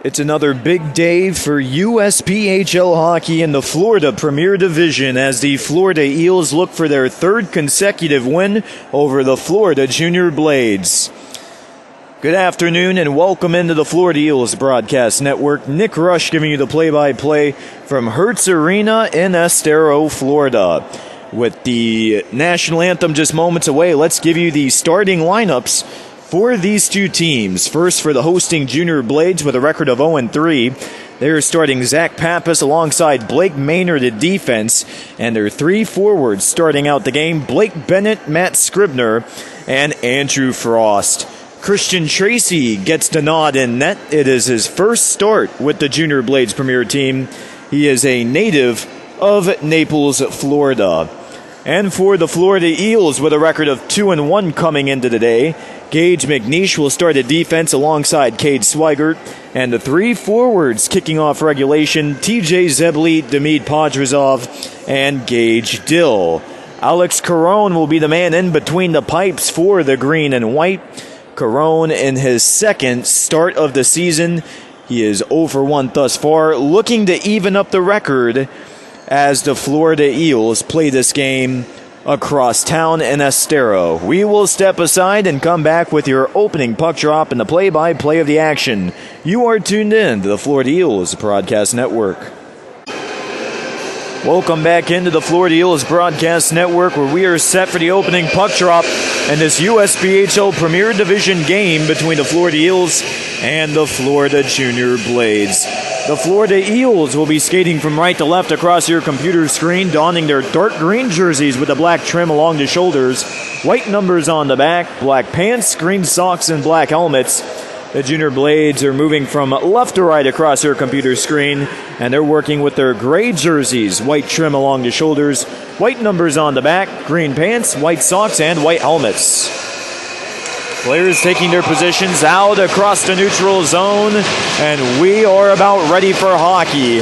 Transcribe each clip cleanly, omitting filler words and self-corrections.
It's another big day for USPHL hockey in the Florida Premier Division as the Florida Eels look for their third consecutive win over the Florida Junior Blades. Good afternoon and welcome into the Florida Eels Broadcast Network. Nick Rush giving you the play-by-play from Hertz Arena in Estero, Florida. With the national anthem just moments away, let's give you the starting lineups for these two teams. First, for the hosting Junior Blades with a record of 0-3. They're starting Zach Pappas alongside Blake Maynard at defense, and their three forwards starting out the game: Blake Bennett, Matt Scribner, and Andrew Frost. Christian Tracy gets the nod in net. It is his first start with the Junior Blades Premier team. He is a native of Naples, Florida. And for the Florida Eels with a record of 2-1 coming into the day, Gage McNeish will start at defense alongside Cade Swigert, and the three forwards kicking off regulation: TJ Zebley, Demid Podrazov, and Gage Dill. Alex Caron will be the man in between the pipes for the green and white. Caron in his second start of the season. He is 0-1 thus far, looking to even up the record as the Florida Eels play this game across town in Estero. We will step aside and come back with your opening puck drop and the play-by-play of the action. You are tuned in to the Florida Eels Broadcast Network. Welcome back into the Florida Eels Broadcast Network, where we are set for the opening puck drop in this USPHL Premier Division game between the Florida Eels and the Florida Junior Blades. The Florida Eels will be skating from right to left across your computer screen, donning their dark green jerseys with a black trim along the shoulders, white numbers on the back, black pants, green socks, and black helmets. The Junior Blades are moving from left to right across your computer screen, and they're working with their gray jerseys, white trim along the shoulders, white numbers on the back, green pants, white socks, and white helmets. Players taking their positions out across the neutral zone, and we are about ready for hockey.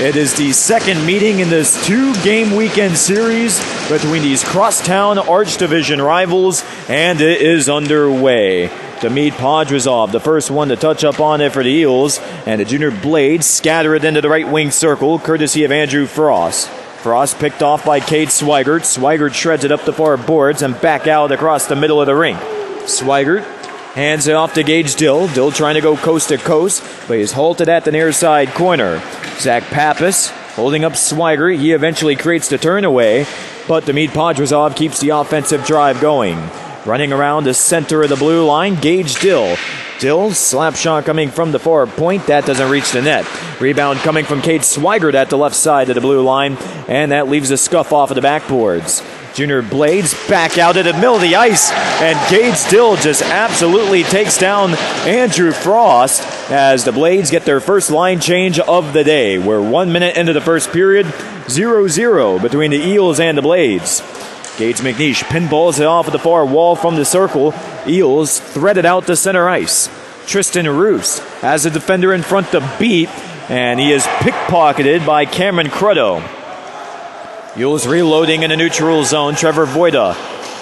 It is the second meeting in this two-game weekend series between these crosstown Arch Division rivals, and it is underway. Demid Podrazov, the first one to touch up on it for the Eels, and the Junior Blades scatter it into the right wing circle, courtesy of Andrew Frost. Frost picked off by Cade Swigert. Swigert shreds it up the far boards and back out across the middle of the rink. Swigert hands it off to Gage Dill. Dill trying to go coast to coast, but he's halted at the near side corner. Zach Pappas holding up Swigert. He eventually creates the turn away, but Demid Podrazov keeps the offensive drive going. Running around the center of the blue line, Gage Dill. Dill, slap shot coming from the far point. That doesn't reach the net. Rebound coming from Cade Swigert at the left side of the blue line, and that leaves a scuff off of the backboards. Junior Blades back out at the middle of the ice, and Gage Dill just absolutely takes down Andrew Frost as the Blades get their first line change of the day. We're 1 minute into the first period, 0-0 between the Eels and the Blades. Gage McNeish pinballs it off of the far wall from the circle. Eels thread it out to center ice. Tristan Roos has a defender in front to beat, and he is pickpocketed by Cameron Cruddo. Eels reloading in the neutral zone. Trevor Voida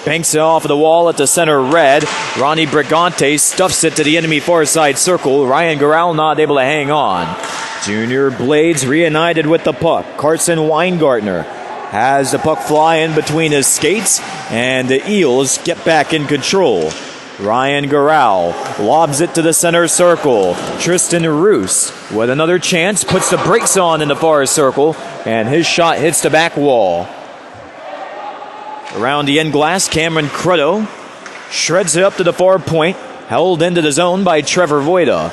banks it off of the wall at the center red. Ronnie Brigante stuffs it to the enemy far side circle. Ryan Garral not able to hang on. Junior Blades reunited with the puck. Carson Weingartner has the puck fly in between his skates, and the Eels get back in control. Ryan Garral lobs it to the center circle. Tristan Roos with another chance, puts the brakes on in the far circle, and his shot hits the back wall. Around the end glass, Cameron Cruddo shreds it up to the far point, held into the zone by Trevor Voida.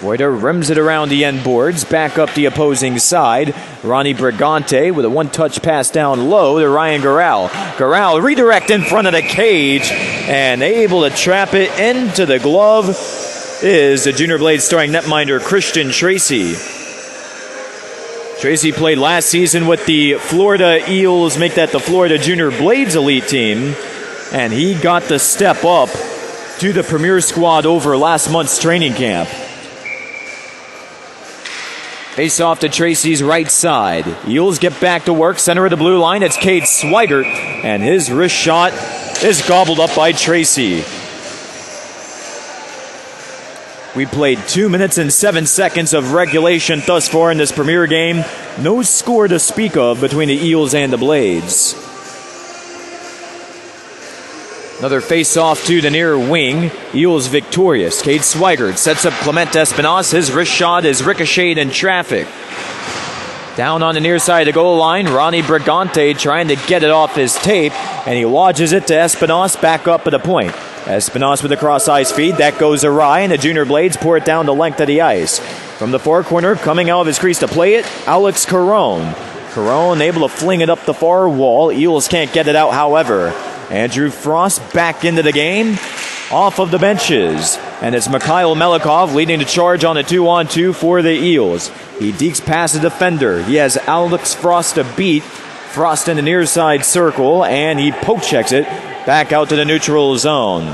Voida rims it around the end boards, back up the opposing side. Ronnie Brigante with a one-touch pass down low to Ryan Garral. Garral redirect in front of the cage, and able to trap it into the glove is the Junior Blades starting netminder Christian Tracy. Tracy played last season with the Florida Eels, make that the Florida Junior Blades elite team, and he got the step up to the premier squad over last month's training camp. Face off to Tracy's right side. Eels get back to work. Center of the blue line. It's Cade Swigert. And his wrist shot is gobbled up by Tracy. We played 2 minutes and 7 seconds of regulation thus far in this premier game. No score to speak of between the Eels and the Blades. Another face-off to the near wing. Eels victorious. Cade Swigert sets up Clement Espinosa. His wrist shot is ricocheted in traffic. Down on the near side of the goal line, Ronnie Brigante trying to get it off his tape, and he lodges it to Espinosa back up at the point. Espinosa with a cross-ice feed. That goes awry, and the Junior Blades pour it down the length of the ice. From the far corner, coming out of his crease to play it, Alex Caron. Caron able to fling it up the far wall. Eels can't get it out, however. Andrew Frost back into the game, off of the benches. And it's Mikhail Melikov leading the charge on a 2-on-2 for the Eels. He dekes past the defender. He has Alex Frost to beat. Frost in the near side circle, and he poke checks it back out to the neutral zone.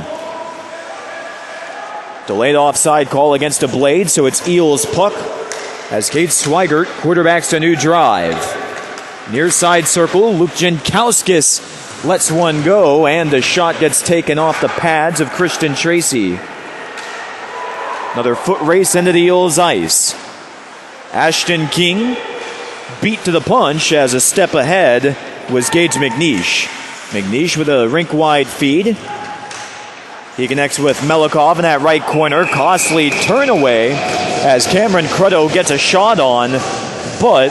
Delayed offside call against the Blades, so it's Eels puck as Cade Swigert quarterbacks a new drive. Near side circle, Luke Jankowskis lets one go, and the shot gets taken off the pads of Christian Tracy. Another foot race into the Eels' ice. Ashton King beat to the punch as a step ahead was Gage McNeish. McNeish with a rink-wide feed. He connects with Melikov in that right corner. Costly turn away as Cameron Crutto gets a shot on, but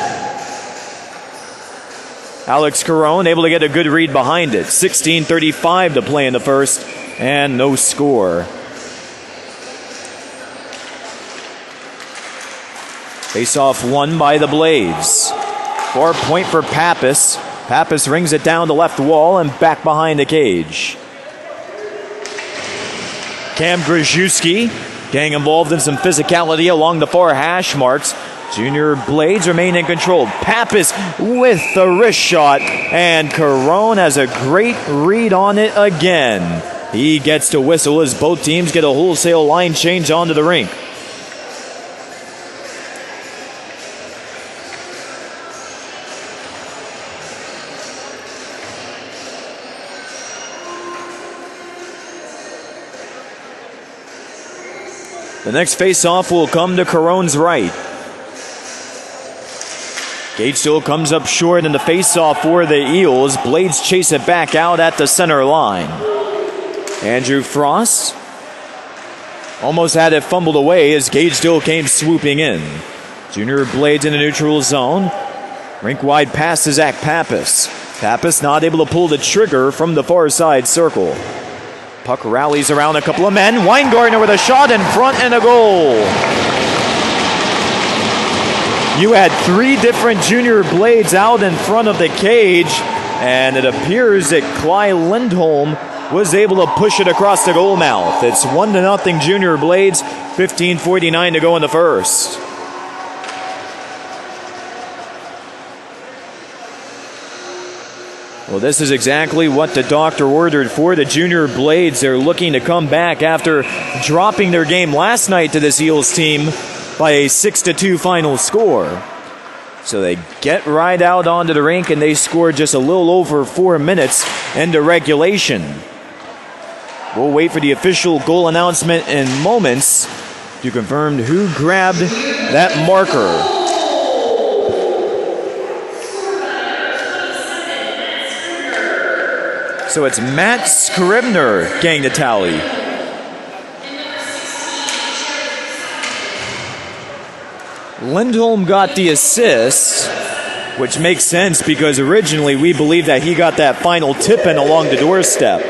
Alex Caron able to get a good read behind it. 16:35 to play in the first, and no score. Face-off won by the Blades. 4 point for Pappas. Pappas rings it down the left wall and back behind the cage. Cam Grzyuski getting involved in some physicality along the far hash marks. Junior Blades remain in control. Pappas with the wrist shot, and Caron has a great read on it again. He gets to whistle as both teams get a wholesale line change onto the rink. The next face-off will come to Caron's right. Gage still comes up short in the face-off for the Eels. Blades chase it back out at the center line. Andrew Frost almost had it fumbled away as Gage still came swooping in. Junior Blades in the neutral zone. Rink-wide pass to Zach Pappas. Pappas not able to pull the trigger from the far side circle. Puck rallies around a couple of men. Weingartner with a shot in front and a goal. You had 3 different Junior Blades out in front of the cage, and it appears that Clyde Lindholm was able to push it across the goal mouth. It's 1-0 Junior Blades, 15:49 to go in the first. Well, this is exactly what the doctor ordered for the Junior Blades. They're looking to come back after dropping their game last night to this Eels team by a 6-2 final score. So they get right out onto the rink, and they score just a little over 4 minutes into regulation. We'll wait for the official goal announcement in moments to confirm who grabbed that marker. So it's Matt Scribner getting the tally. Lindholm got the assist, which makes sense because originally we believed that he got that final tip-in along the doorstep.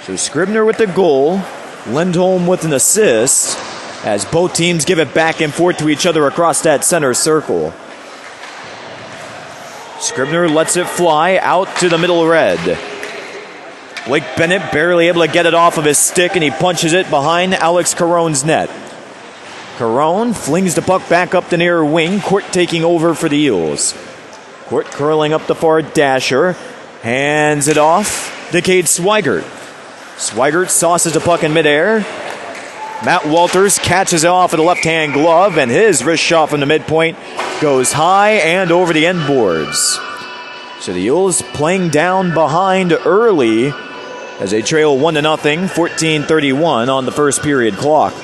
So Scribner with the goal, Lindholm with an assist, as both teams give it back and forth to each other across that center circle. Scribner lets it fly out to the middle red. Blake Bennett barely able to get it off of his stick, and he punches it behind Alex Caron's net. Caron flings the puck back up the near wing. Court taking over for the Eels. Court curling up the far dasher. Hands it off to Cade Swigert. Swigert sauces the puck in midair. Matt Walters catches it off with a left-hand glove, and his wrist shot from the midpoint goes high and over the end boards. So the Eels playing down behind early as they trail 1-0, 14:31 on the first period clock.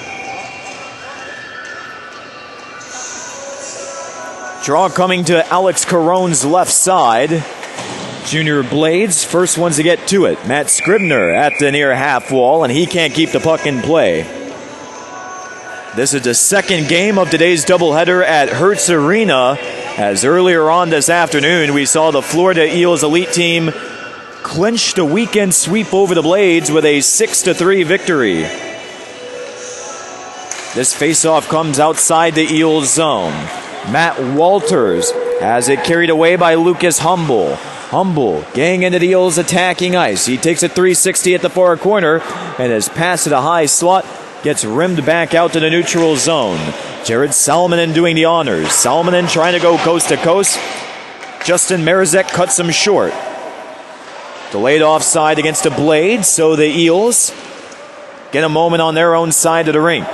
Draw coming to Alex Caron's left side. Junior Blades, first ones to get to it. Matt Scribner at the near half wall, and he can't keep the puck in play. This is the second game of today's doubleheader at Hertz Arena, as earlier on this afternoon we saw the Florida Eels elite team clinched a weekend sweep over the Blades with a 6-3 victory. This faceoff comes outside the Eels zone. Matt Walters has it carried away by Lucas Humble. Humble getting into the Eels attacking ice. He takes a 360 at the far corner, and his pass to the high slot gets rimmed back out to the neutral zone. Jared Salmonen doing the honors. Salmonen trying to go coast to coast. Justin Marazek cuts him short. Delayed offside against the Blades, so the Eels get a moment on their own side of the rink.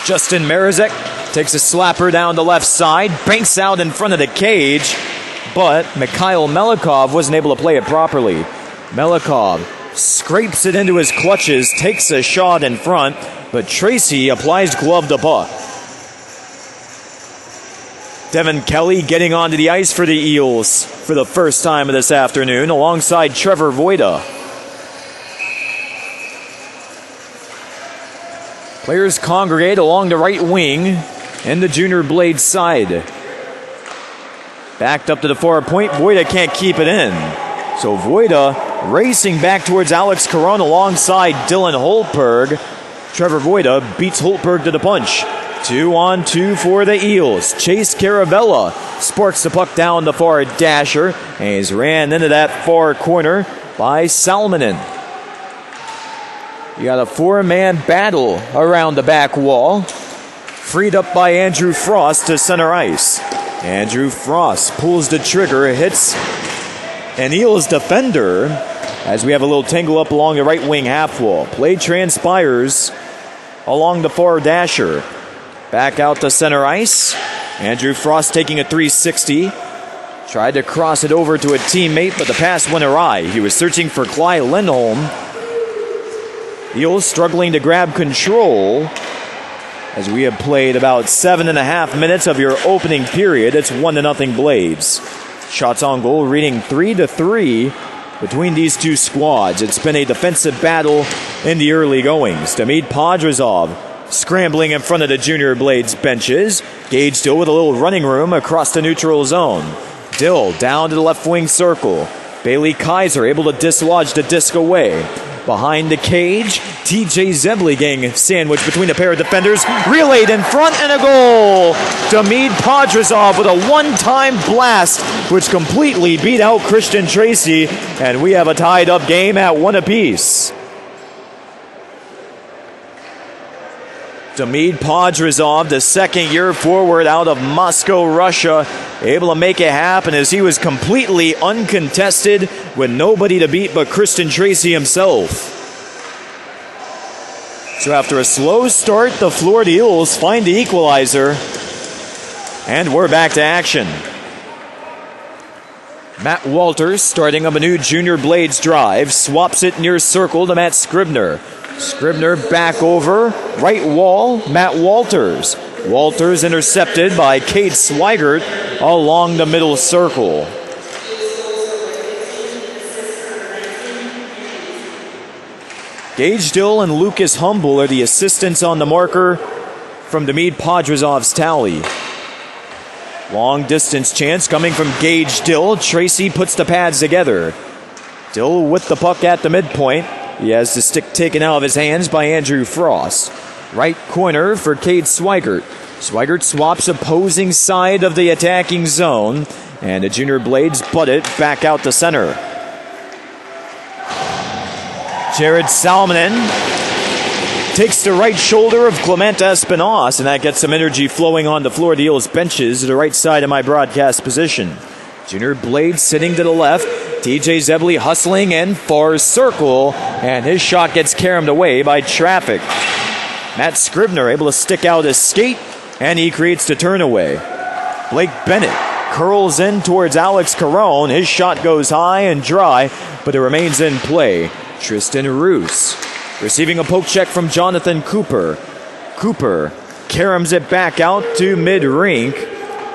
Justin Marazek takes a slapper down the left side, banks out in front of the cage, but Mikhail Melikov wasn't able to play it properly. Melikov scrapes it into his clutches, takes a shot in front, but Tracy applies glove to puck. Devin Kelly getting onto the ice for the Eels for the first time of this afternoon, alongside Trevor Voida. Players congregate along the right wing in the Junior Blades side. Backed up to the far point, Voida can't keep it in. So Voida racing back towards Alex Caron alongside Dylan Holtberg. Trevor Voida beats Holtberg to the punch. 2-on-2 for the Eels. Chase Caravella sparks the puck down the far dasher, and he's ran into that far corner by Salmonen. You got a four-man battle around the back wall. Freed up by Andrew Frost to center ice. Andrew Frost pulls the trigger, hits an Eels defender as we have a little tangle up along the right wing half wall. Play transpires along the far dasher. Back out to center ice. Andrew Frost taking a 360. Tried to cross it over to a teammate, but the pass went awry. He was searching for Clyde Lindholm. Eels struggling to grab control as we have played about 7.5 minutes of your opening period. It's 1-0 Blades. Shots on goal reading 3-3 between these two squads. It's been a defensive battle in the early goings. Demid Podrazov scrambling in front of the Junior Blades benches. Gage Dill with a little running room across the neutral zone. Dill down to the left wing circle. Bailey Kaiser able to dislodge the disc away. Behind the cage, TJ Zebley getting sandwiched between a pair of defenders. Relayed in front and a goal. Demid Podrazov with a one-time blast, which completely beat out Christian Tracy. And we have a tied-up game at 1 apiece. Demid Podrazov, the second-year forward out of Moscow, Russia, able to make it happen as he was completely uncontested with nobody to beat but Christian Tracy himself. So after a slow start, the Florida Eels find the equalizer, and we're back to action. Matt Walters starting up a new Junior Blades drive, swaps it near circle to Matt Scribner. Scribner back over, right wall, Matt Walters. Walters intercepted by Cade Swigert along the middle circle. Gage Dill and Lucas Humble are the assistants on the marker from Demid Podrazov's tally. Long distance chance coming from Gage Dill. Tracy puts the pads together. Dill with the puck at the midpoint. He has the stick taken out of his hands by Andrew Frost. Right corner for Cade Swigert. Swigert swaps opposing side of the attacking zone, and the Junior Blades butt it back out to center. Jared Salmonen takes the right shoulder of Clement Espinosa, and that gets some energy flowing on the Florida Eels benches to the right side of my broadcast position. Junior Blades sitting to the left. TJ Zebley hustling in far circle, and his shot gets caromed away by traffic. Matt Scribner able to stick out his skate, and he creates the turnaway. Blake Bennett curls in towards Alex Caron. His shot goes high and dry, but it remains in play. Tristan Roos receiving a poke check from Jonathan Cooper. Cooper caroms it back out to mid-rink,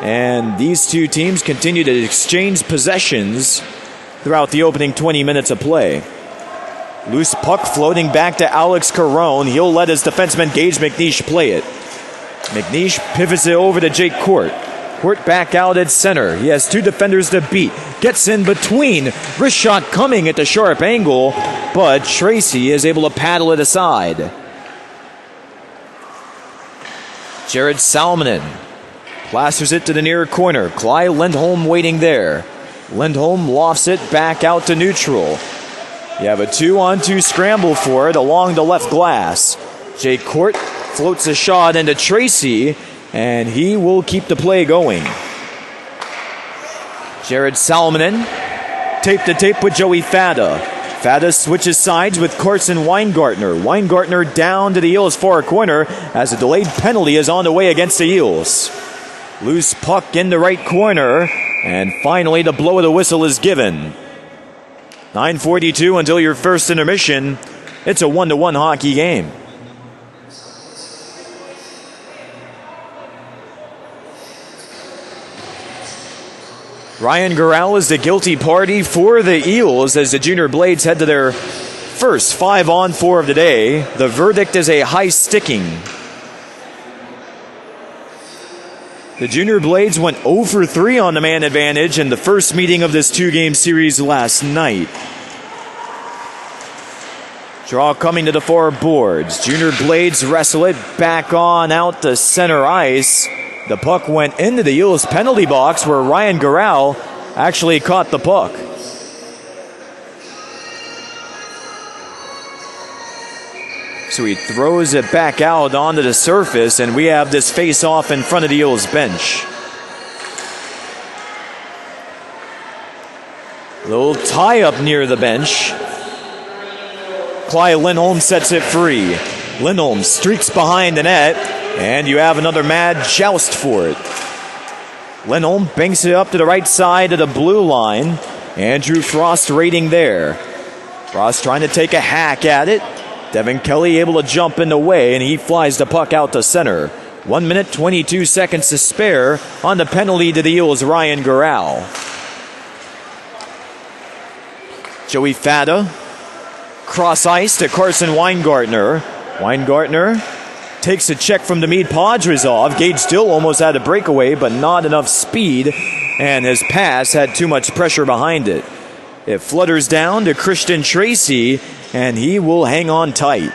and these two teams continue to exchange possessions throughout the opening 20 minutes of play. Loose puck floating back to Alex Caron. He'll let his defenseman Gage McNeish play it. McNeish pivots it over to Jake Court. Court back out at center. He has two defenders to beat. Gets in between. Wrist shot coming at the sharp angle, but Tracy is able to paddle it aside. Jared Salmonen plasters it to the near corner. Clyde Lindholm waiting there. Lindholm lofts it back out to neutral. You have a 2-on-2 scramble for it along the left glass. Jake Court floats a shot into Tracy, and he will keep the play going. Jared Salmonen tape to tape with Joey Fada. Fada switches sides with Carson Weingartner. Weingartner down to the Eels' far corner as a delayed penalty is on the way against the Eels. Loose puck in the right corner, and finally the blow of the whistle is given. 9:42 until your first intermission. It's a 1-1 hockey game. Ryan Garrell is the guilty party for the Eels as the Junior Blades head to their first 5-on-4 of the day. The verdict is a high sticking. The Junior Blades went 0 for 3 on the man advantage in the first meeting of this two-game series last night. Draw coming to the far boards. Junior Blades wrestle it back on out to center ice. The puck went into the Eels penalty box where Ryan Garrell actually caught the puck. So he throws it back out onto the surface, and we have this face-off in front of the Eels bench. Little tie-up near the bench. Clyde Lindholm sets it free. Lindholm streaks behind the net, and you have another mad joust for it. Lindholm banks it up to the right side of the blue line. Andrew Frost raiding there. Frost trying to take a hack at it. Devin Kelly able to jump in the way, and he flies the puck out to center. 1 minute, 22 seconds to spare on the penalty to the Eels' Ryan Garrell. Joey Fada, cross ice to Carson Weingartner. Weingartner takes a check from Demid Podrazov. Gage still almost had a breakaway, but not enough speed, and his pass had too much pressure behind it. It flutters down to Christian Tracy, and he will hang on tight.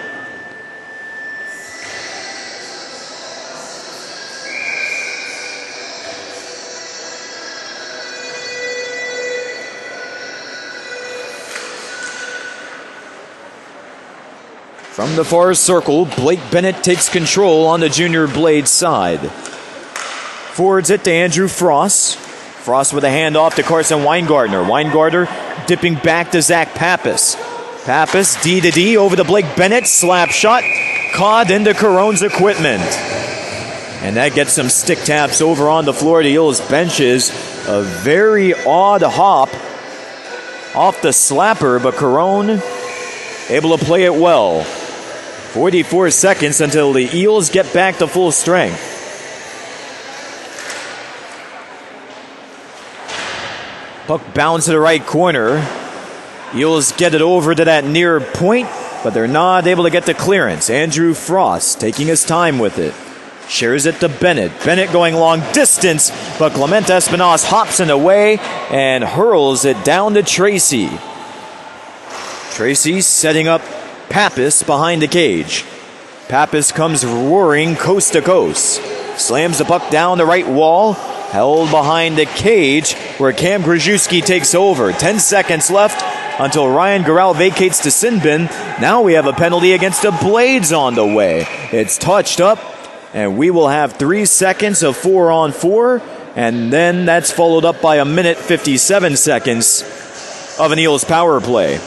From the far circle, Blake Bennett takes control on the Junior Blades side. Forwards it to Andrew Frost. Frost with a handoff to Carson Weingartner. Weingartner dipping back to Zach Pappas. Pappas D to D over to Blake Bennett. Slap shot caught into Caron's equipment. And that gets some stick taps over on the Florida Eels benches. A very odd hop off the slapper, but Caron able to play it well. 44 seconds until the Eels get back to full strength. Puck bounds to the right corner. Eels get it over to that near point, but they're not able to get the clearance. Andrew Frost taking his time with it. Shares it to Bennett. Bennett going long distance, but Clement Espinosa hops in the way and hurls it down to Tracy. Tracy setting up Pappas behind the cage. Pappas comes roaring coast to coast. Slams the puck down the right wall. Held behind the cage where Cam Grajewski takes over. 10 seconds left until Ryan Garrell vacates the sin bin. Now we have a penalty against the Blades on the way. It's touched up, and we will have 3 seconds of 4-on-4, and then that's followed up by 1 minute 57 seconds of an Eels power play.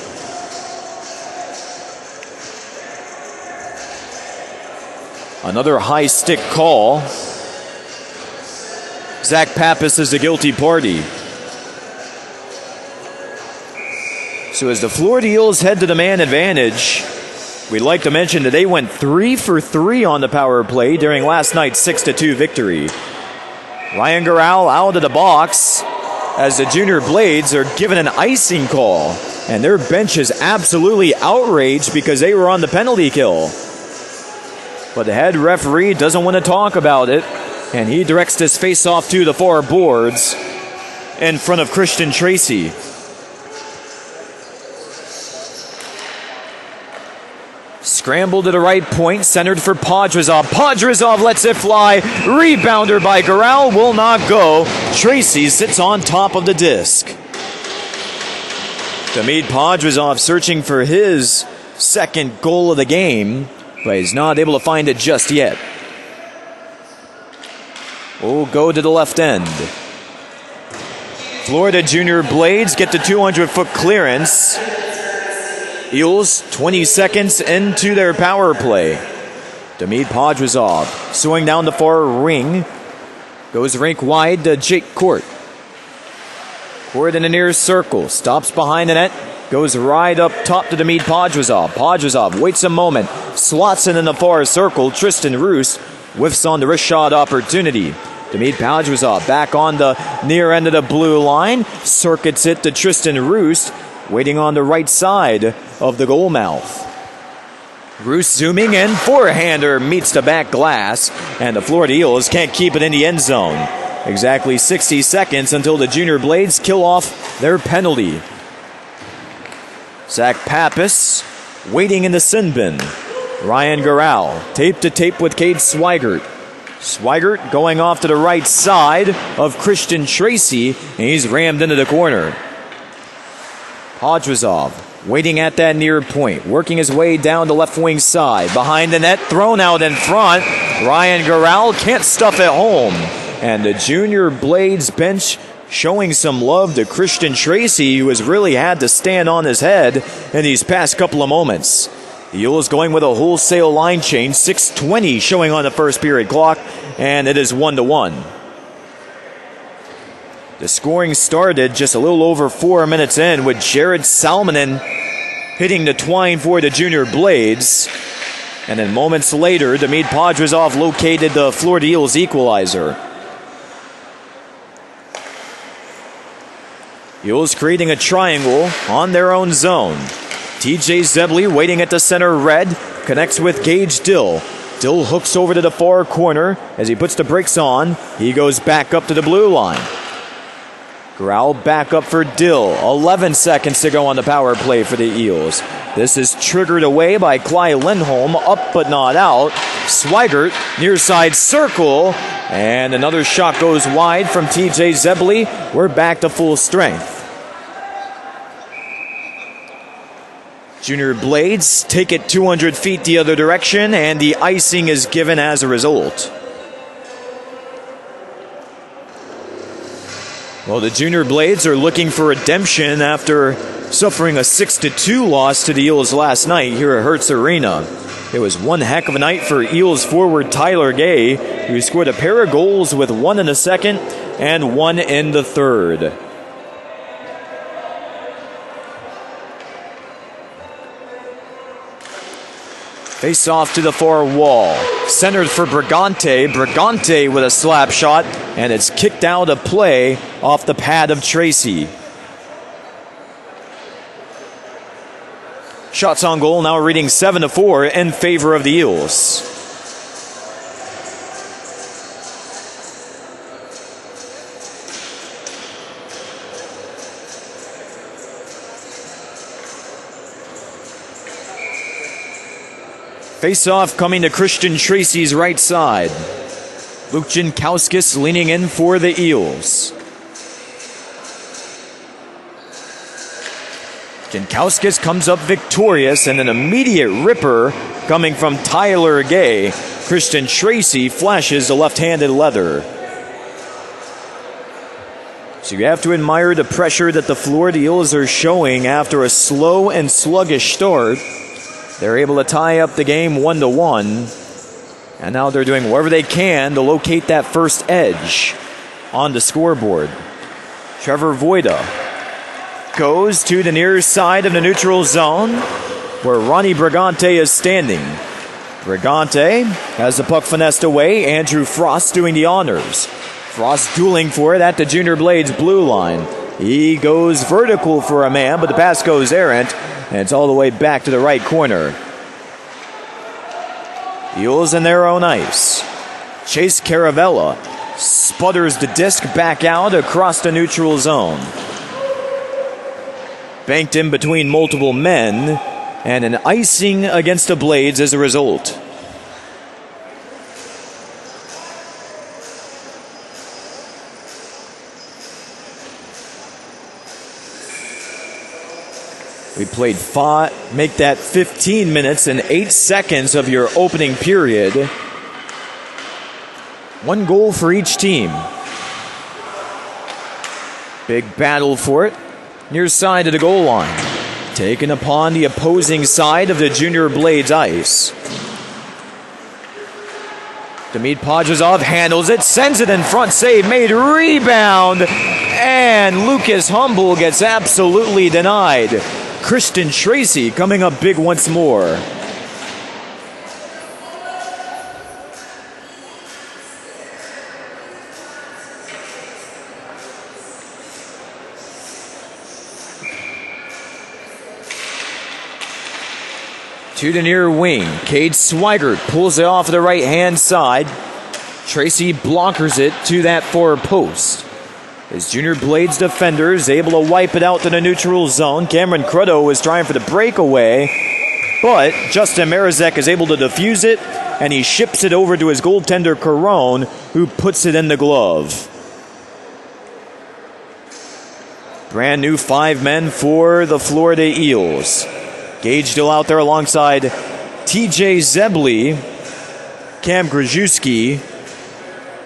Another high stick call. Zach Pappas is the guilty party. So as the Florida Eels head to the man advantage, we'd like to mention that they went 3 for 3 on the power play during last night's 6-2 victory. Ryan Garral out of the box as the Junior Blades are given an icing call. And their bench is absolutely outraged because they were on the penalty kill. But the head referee doesn't want to talk about it, and he directs this face-off to the far boards in front of Christian Tracy. Scramble to the right point, centered for Podrazov. Podrazov lets it fly. Rebounder by Garral will not go. Tracy sits on top of the disc. Demid Podrazov searching for his second goal of the game, but he's not able to find it just yet. We'll go to the left end. Florida Junior Blades get the 200-foot clearance. Eels 20 seconds into their power play. Demid Podrazov swing down the far ring. Goes rink wide to Jake Court. Court in the near circle. Stops behind the net. Goes right up top to Demid Podrazov. Podrazov waits a moment. Slots it in the far circle. Tristan Roos whiffs on the wrist shot opportunity. Demid Podrazov back on the near end of the blue line. Circuits it to Tristan Roos, waiting on the right side of the goal mouth. Roos zooming in. Forehander meets the back glass, and the Florida Eels can't keep it in the end zone. Exactly 60 seconds until the Junior Blades kill off their penalty. Zach Pappas waiting in the sin bin. Ryan Garral tape to tape with Cade Swigert. Swigert going off to the right side of Christian Tracy, and he's rammed into the corner. Podrazov waiting at that near point, working his way down the left wing side. Behind the net, thrown out in front. Ryan Garral can't stuff it home. And the Junior Blades bench showing some love to Christian Tracy, who has really had to stand on his head in these past couple of moments. The Eels going with a wholesale line change, 6:20 showing on the first period clock, and it is 1-1. The scoring started just a little over 4 minutes in with Jared Salmonen hitting the twine for the Junior Blades. And then moments later, Demid Podrazov located the Florida Eels equalizer. Eels creating a triangle on their own zone. TJ Zebley waiting at the center red, connects with Gage Dill. Dill hooks over to the far corner. As he puts the brakes on, he goes back up to the blue line. Growel back up for Dill. 11 seconds to go on the power play for the Eels. This is triggered away by Clyde Lindholm, up but not out. Swigert, near side circle, and another shot goes wide from TJ Zebley. We're back to full strength. Junior Blades take it 200 feet the other direction, and the icing is given as a result. Well, the Junior Blades are looking for redemption after suffering a 6-2 loss to the Eels last night here at Hertz Arena. It was one heck of a night for Eels forward Tyler Gay, who scored a pair of goals with one in the second and one in the third. Face off to the far wall. Centered for Brigante. Brigante with a slap shot, and it's kicked out of play off the pad of Tracy. Shots on goal now reading 7-4 in favor of the Eels. Face-off coming to Christian Tracy's right side. Luke Jankowskis leaning in for the Eels. Jankowskis comes up victorious, and an immediate ripper coming from Tyler Gay. Christian Tracy flashes the left-handed leather. So you have to admire the pressure that the Florida Eels are showing after a slow and sluggish start. They're able to tie up the game 1-1. And now they're doing whatever they can to locate that first edge. on the scoreboard. Trevor Voida goes to the near side of the neutral zone where Ronnie Brigante is standing. Brigante has the puck finessed away. Andrew Frost doing the honors. Frost dueling for it at the Junior Blades blue line. He goes vertical for a man, but the pass goes errant, and it's all the way back to the right corner. Eels in their own ice. Chase Caravella sputters the disc back out across the neutral zone. Banked in between multiple men, and an icing against the Blades as a result. We played make that 15 minutes and 8 seconds of your opening period. 1 goal for each team. Big battle for it. Near side of the goal line. Taken upon the opposing side of the Junior Blades ice. Demid Podrazov handles it, sends it in front, save made, rebound, and Lucas Humble gets absolutely denied. Christian Tracy coming up big once more. To the near wing, Cade Swigert pulls it off the right-hand side. Tracy blockers it to that far post. As Junior Blades defenders able to wipe it out to the neutral zone. Cameron Cruddo was trying for the breakaway, but Justin Marazek is able to defuse it, and he ships it over to his goaltender Caron, who puts it in the glove. Brand new 5 men for the Florida Eels. Gage still out there alongside TJ Zebley, Cam Grajewski,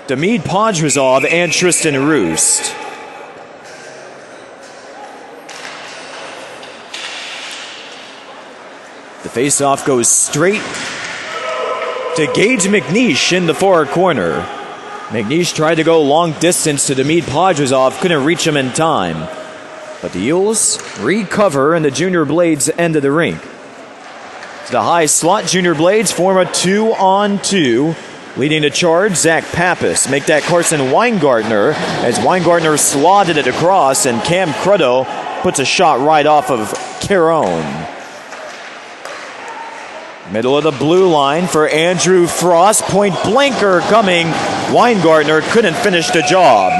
Demid Podrazov, and Tristan Roost. The faceoff goes straight to Gage McNeish in the far corner. McNeish tried to go long distance to Demid Podrazov, couldn't reach him in time. But the Eels recover in the Junior Blades end of the rink. To the high slot, Junior Blades form a 2-on-2. Leading the charge, Zach Pappas. Make that Carson Weingartner as Weingartner slotted it across, and Cam Cruddo puts a shot right off of Caron. Middle of the blue line for Andrew Frost. Point blanker coming. Weingartner couldn't finish the job.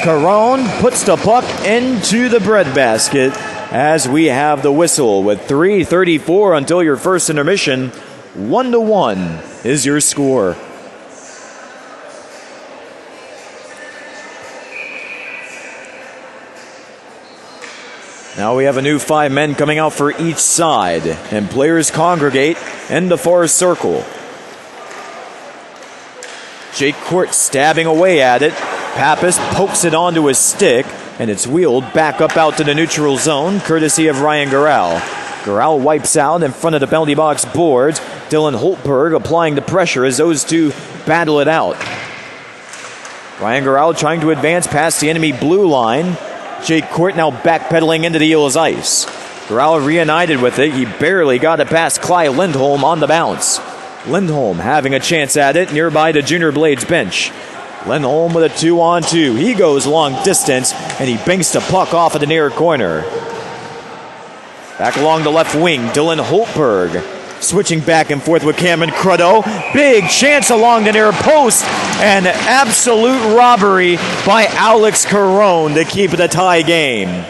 Caron puts the puck into the breadbasket as we have the whistle with 3:34 until your first intermission. 1-1 is your score. Now we have a new 5 men coming out for each side, and players congregate in the far circle. Jake Court stabbing away at it. Pappas pokes it onto his stick, and it's wheeled back up out to the neutral zone, courtesy of Ryan Garral. Garral wipes out in front of the penalty box boards. Dylan Holtberg applying the pressure as those two battle it out. Ryan Garral trying to advance past the enemy blue line. Jake Court now backpedaling into the Eels ice. Garral reunited with it. He barely got it past Clyde Lindholm on the bounce. Lindholm having a chance at it nearby the Junior Blades bench. Lindholm with a 2-on-2. He goes long distance, and he banks the puck off of the near corner. Back along the left wing, Dylan Holtberg switching back and forth with Cameron Cruddo. Big chance along the near post, and absolute robbery by Alex Caron to keep it a tie game.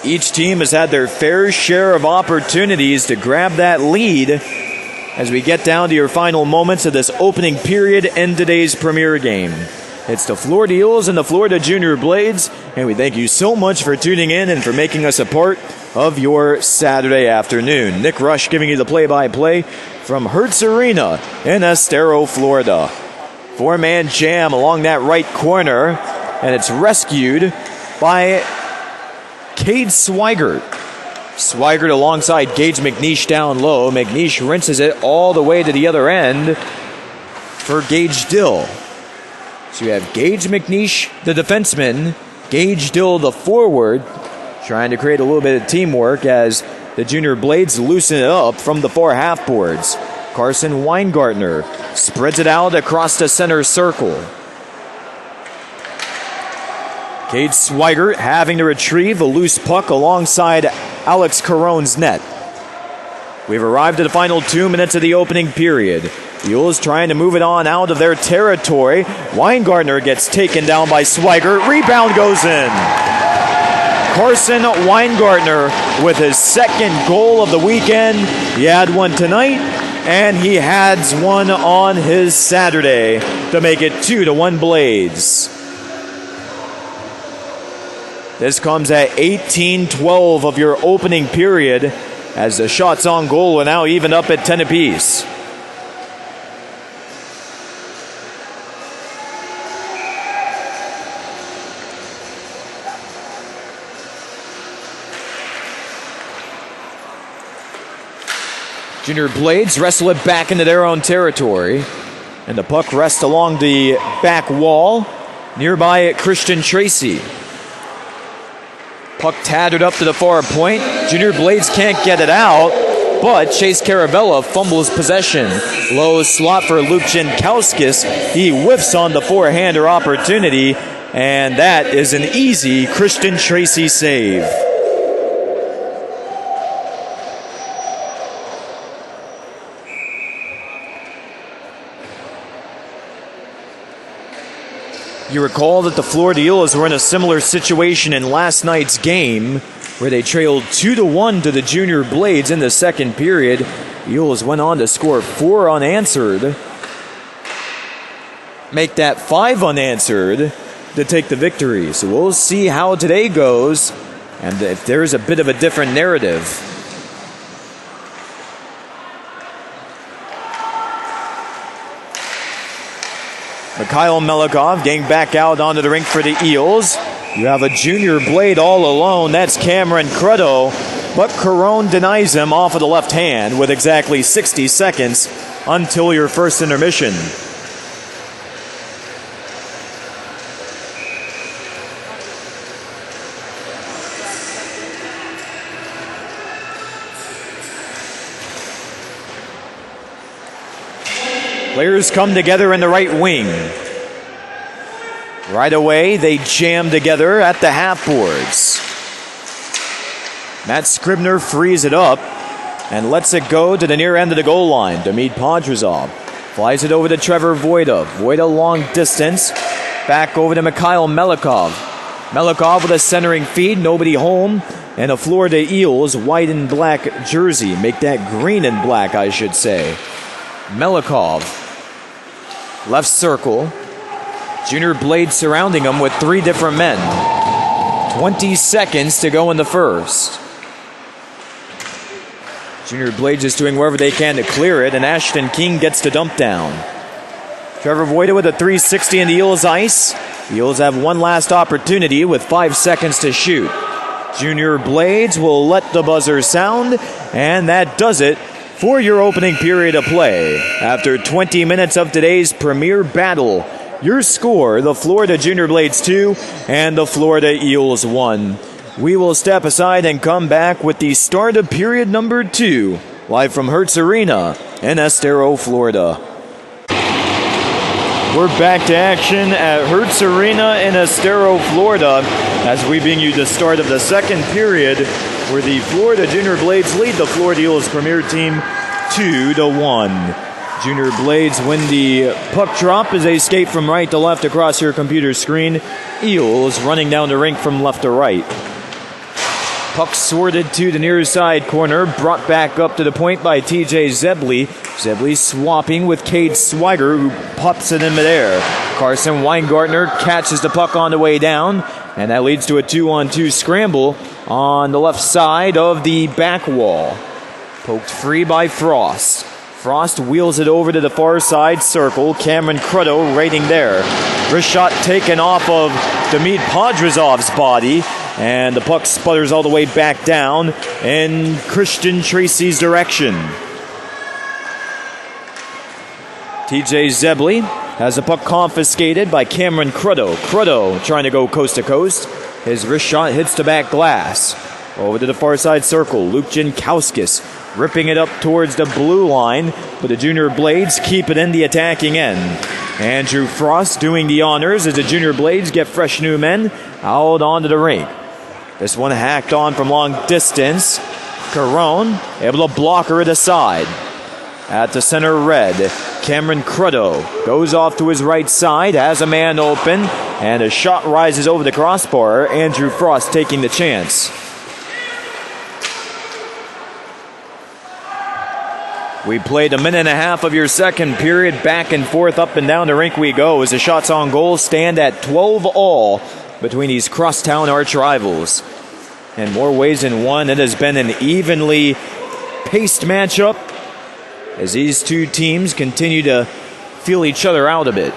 Each team has had their fair share of opportunities to grab that lead as we get down to your final moments of this opening period in today's premier game. It's the Florida Eels and the Florida Junior Blades, and we thank you so much for tuning in and for making us a part of your Saturday afternoon. Nick Rush giving you the play-by-play from Hertz Arena in Estero, Florida. 4-man jam along that right corner, and it's rescued by Cade Swigert. Swigert alongside Gage McNeish down low. McNeish rinses it all the way to the other end for Gage Dill. So you have Gage McNeish, the defenseman, Gage Dill, the forward, trying to create a little bit of teamwork as the Junior Blades loosen it up from the far half boards. Carson Weingartner spreads it out across the center circle. Cade Swigert having to retrieve a loose puck alongside Alex Caron's net. We've arrived at the final 2 minutes of the opening period. Eels trying to move it on out of their territory. Weingartner gets taken down by Swigert. Rebound goes in. Carson Weingartner with his second goal of the weekend. He had one tonight, and he adds one on his Saturday to make it 2-1 Blades. This comes at 18-12 of your opening period as the shots on goal are now even up at 10 apiece. Junior Blades wrestle it back into their own territory, and the puck rests along the back wall nearby at Christian Tracy. Puck tattered up to the far point. Junior Blades can't get it out, but Chase Caravella fumbles possession. Low slot for Luke Jankowskis. He whiffs on the forehander opportunity, and that is an easy Christian Tracy save. You recall that the Florida Eels were in a similar situation in last night's game where they trailed 2-1 to the Junior Blades in the second period. The Eels went on to score 4 unanswered, make that 5 unanswered to take the victory. So we'll see how today goes and if there's a bit of a different narrative. Mikhail Melikov getting back out onto the rink for the Eels. You have a Junior Blade all alone. That's Cameron Cruddo. But Caron denies him off of the left hand with exactly 60 seconds until your first intermission. Players come together in the right wing. Right away, they jam together at the half boards. Matt Scribner frees it up and lets it go to the near end of the goal line. Demid Podrazov flies it over to Trevor Voida. Voida long distance. Back over to Mikhail Melikov. Melikov with a centering feed. Nobody home. And a Florida Eels white and black jersey. Make that green and black, I should say. Melikov. Left circle. Junior Blade surrounding him with 3 different men. 20 seconds to go in the first. Junior Blade just doing whatever they can to clear it, and Ashton King gets the dump down. Trevor Voida with a 360 in the Eels ice. The Eels have one last opportunity with 5 seconds to shoot. Junior Blades will let the buzzer sound, and that does it for your opening period of play. After 20 minutes of today's premier battle, your score, the Florida Junior Blades 2 and the Florida Eels 1. We will step aside and come back with the start of period number 2, live from Hertz Arena in Estero, Florida. We're back to action at Hertz Arena in Estero, Florida, as we bring you the start of the second period, where the Florida Junior Blades lead the Florida Eels premier team 2-1. Junior Blades win the puck drop as they skate from right to left across your computer screen. Eels running down the rink from left to right. Puck sorted to the near side corner, brought back up to the point by TJ Zebley. Zebley swapping with Cade Swigert, who pops it in midair. Carson Weingartner catches the puck on the way down, and that leads to a 2-on-2 scramble on the left side of the back wall. Poked free by Frost. Frost wheels it over to the far side circle. Cameron Cruddo waiting there. Wrist shot taken off of Demid Podrazov's body, and the puck sputters all the way back down in Christian Tracy's direction. TJ Zebley has the puck confiscated by Cameron Cruddo. Cruddo trying to go coast to coast. His wrist shot hits the back glass. Over to the far side circle. Luke Jankowskis ripping it up towards the blue line, but the Junior Blades keep it in the attacking end. Andrew Frost doing the honors as the Junior Blades get fresh new men out onto the rink. This one hacked on from long distance. Caron able to block her aside. At the center red, Cameron Cruddo goes off to his right side, has a man open, and a shot rises over the crossbar. Andrew Frost taking the chance. We played a minute and a half of your second period. Back and forth, up and down the rink we go as the shots on goal stand at 12 all between these crosstown arch rivals. In more ways than one, it has been an evenly paced matchup as these two teams continue to feel each other out a bit.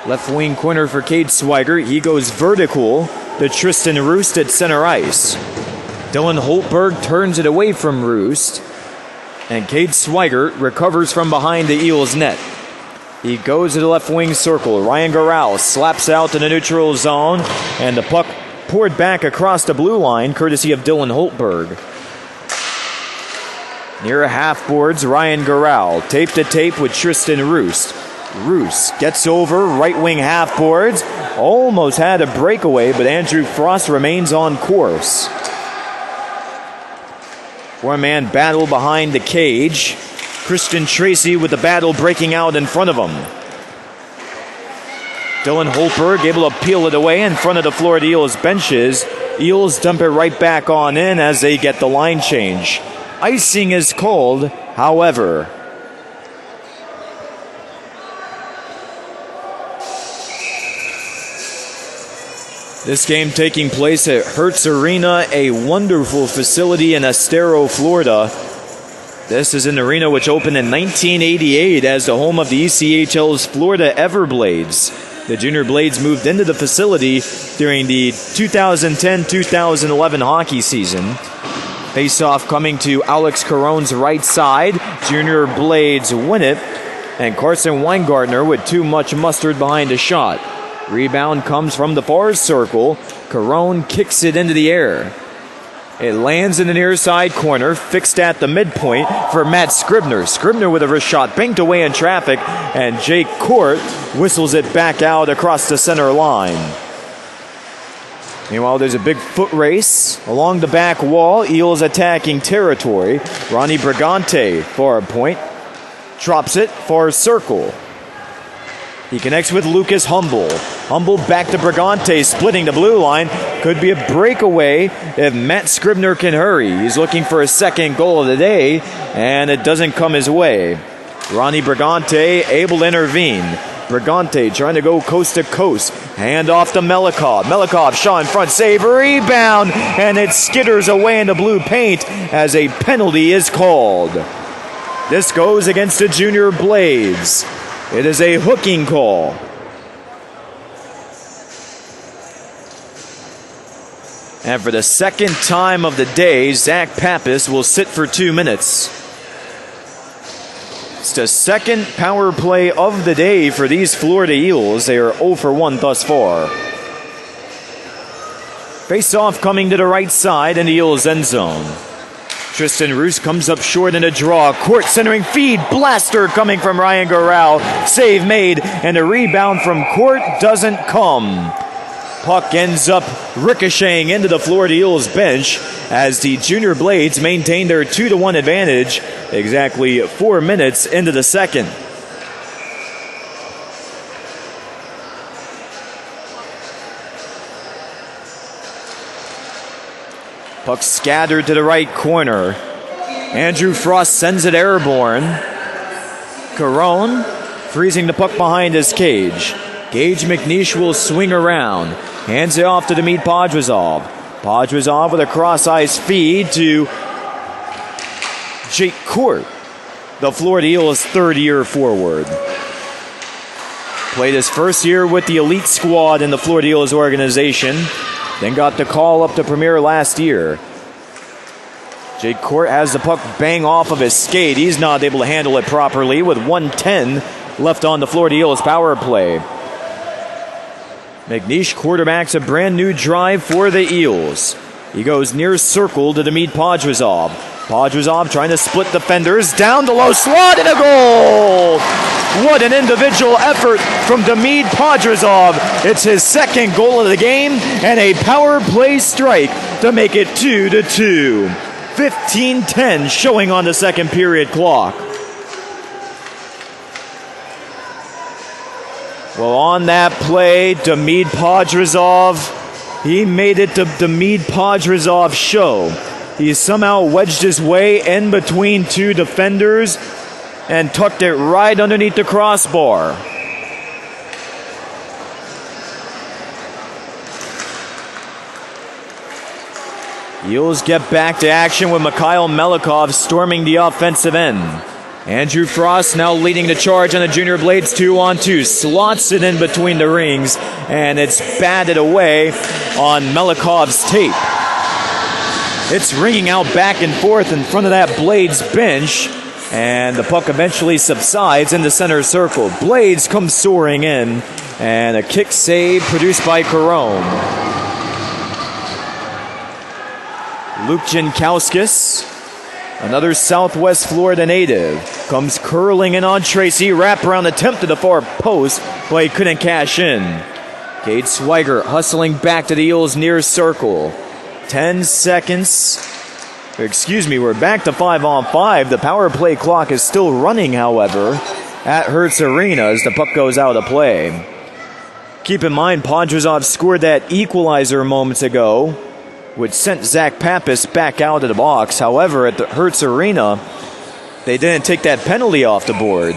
Left wing corner for Cade Swiger. He goes vertical to Tristan Roost at center ice. Dylan Holtberg turns it away from Roost, and Cade Swiger recovers from behind the Eels net. He goes to the left wing circle. Ryan Garral slaps out to the neutral zone, and the puck poured back across the blue line courtesy of Dylan Holtberg. Near half boards, Ryan Garral tape to tape with Tristan Roost. Roost gets over right wing half boards. Almost had a breakaway, but Andrew Frost remains on course. Four-man battle behind the cage. Christian Tracy with the battle breaking out in front of him. Dylan Holtberg able to peel it away in front of the Florida Eels benches. Eels dump it right back on in as they get the line change. Icing is called, however. This game taking place at Hertz Arena, a wonderful facility in Estero, Florida. This is an arena which opened in 1988 as the home of the ECHL's Florida Everblades. The Junior Blades moved into the facility during the 2010-2011 hockey season. Face-off coming to Alex Caron's right side. Junior Blades win it, and Carson Weingartner with too much mustard behind a shot. Rebound comes from the far circle. Caron kicks it into the air. It lands in the near side corner, fixed at the midpoint for Matt Scribner. Scribner with a wrist shot banked away in traffic, and Jake Court whistles it back out across the center line. Meanwhile, there's a big foot race along the back wall. Eels attacking territory. Ronnie Brigante, far point, drops it, far circle. He connects with Lucas Humble. Humble back to Brigante, splitting the blue line. Could be a breakaway if Matt Scribner can hurry. He's looking for a second goal of the day, and it doesn't come his way. Ronnie Brigante able to intervene. Brigante trying to go coast to coast. Hand off to Melikov. Melikov shot in front, save, rebound, and it skitters away into blue paint as a penalty is called. This goes against the Junior Blades. It is a hooking call. And for the second time of the day, Zach Pappas will sit for 2 minutes. It's the second power play of the day for these Florida Eels. They are 0 for 1 thus far. Face-off coming to the right side in the Eels' end zone. Tristan Roost comes up short in a draw. Court centering feed. Blaster coming from Ryan Garral. Save made, and a rebound from Court doesn't come. Puck ends up ricocheting into the Florida Eels bench as the Junior Blades maintain their 2-1 advantage exactly 4 minutes into the second. Puck scattered to the right corner. Andrew Frost sends it airborne. Caron freezing the puck behind his cage. Gage McNeish will swing around. Hands it off to Demid Podrazov. Podrazov with a cross-ice feed to Jake Court. the Florida Eels' third-year forward. Played his first year with the elite squad in the Florida Eels organization, then got the call up to Premier last year. Jake Court has the puck bang off of his skate. He's not able to handle it properly with 1:10 left on the Florida Eels power play. McNeish quarterbacks a brand new drive for the Eels. He goes near circle to Demid Podrazov. Podrazov trying to split defenders. Down the low slot and a goal! What an individual effort from Demid Podrazov. It's his second goal of the game and a power play strike to make it 2-2. 15-10 showing on the second period clock. Well, on that play, Demid Podrazov, he made it to Demid Podrazov's show. He somehow wedged his way in between two defenders and tucked it right underneath the crossbar. Eels get back to action with Mikhail Melikov storming the offensive end. Andrew Frost now leading the charge on the Junior Blades 2-on-2. Slots it in between the rings, and it's batted away on Melikov's tape. It's ringing out back and forth in front of that Blades bench, and the puck eventually subsides in the center circle. Blades comes soaring in, and a kick save produced by Carone. Luke Jankowskis, another Southwest Florida native, comes curling in on Tracy. Wraparound attempt to the far post, but he couldn't cash in. Cade Swiger hustling back to the Eels near circle. 10 seconds. We're back to 5-on-5. The power play clock is still running, however, at Hertz Arena as the puck goes out of play. Keep in mind, Podrazov scored that equalizer moments ago, which sent Zach Pappas back out of the box. However, at the Hertz Arena, they didn't take that penalty off the board.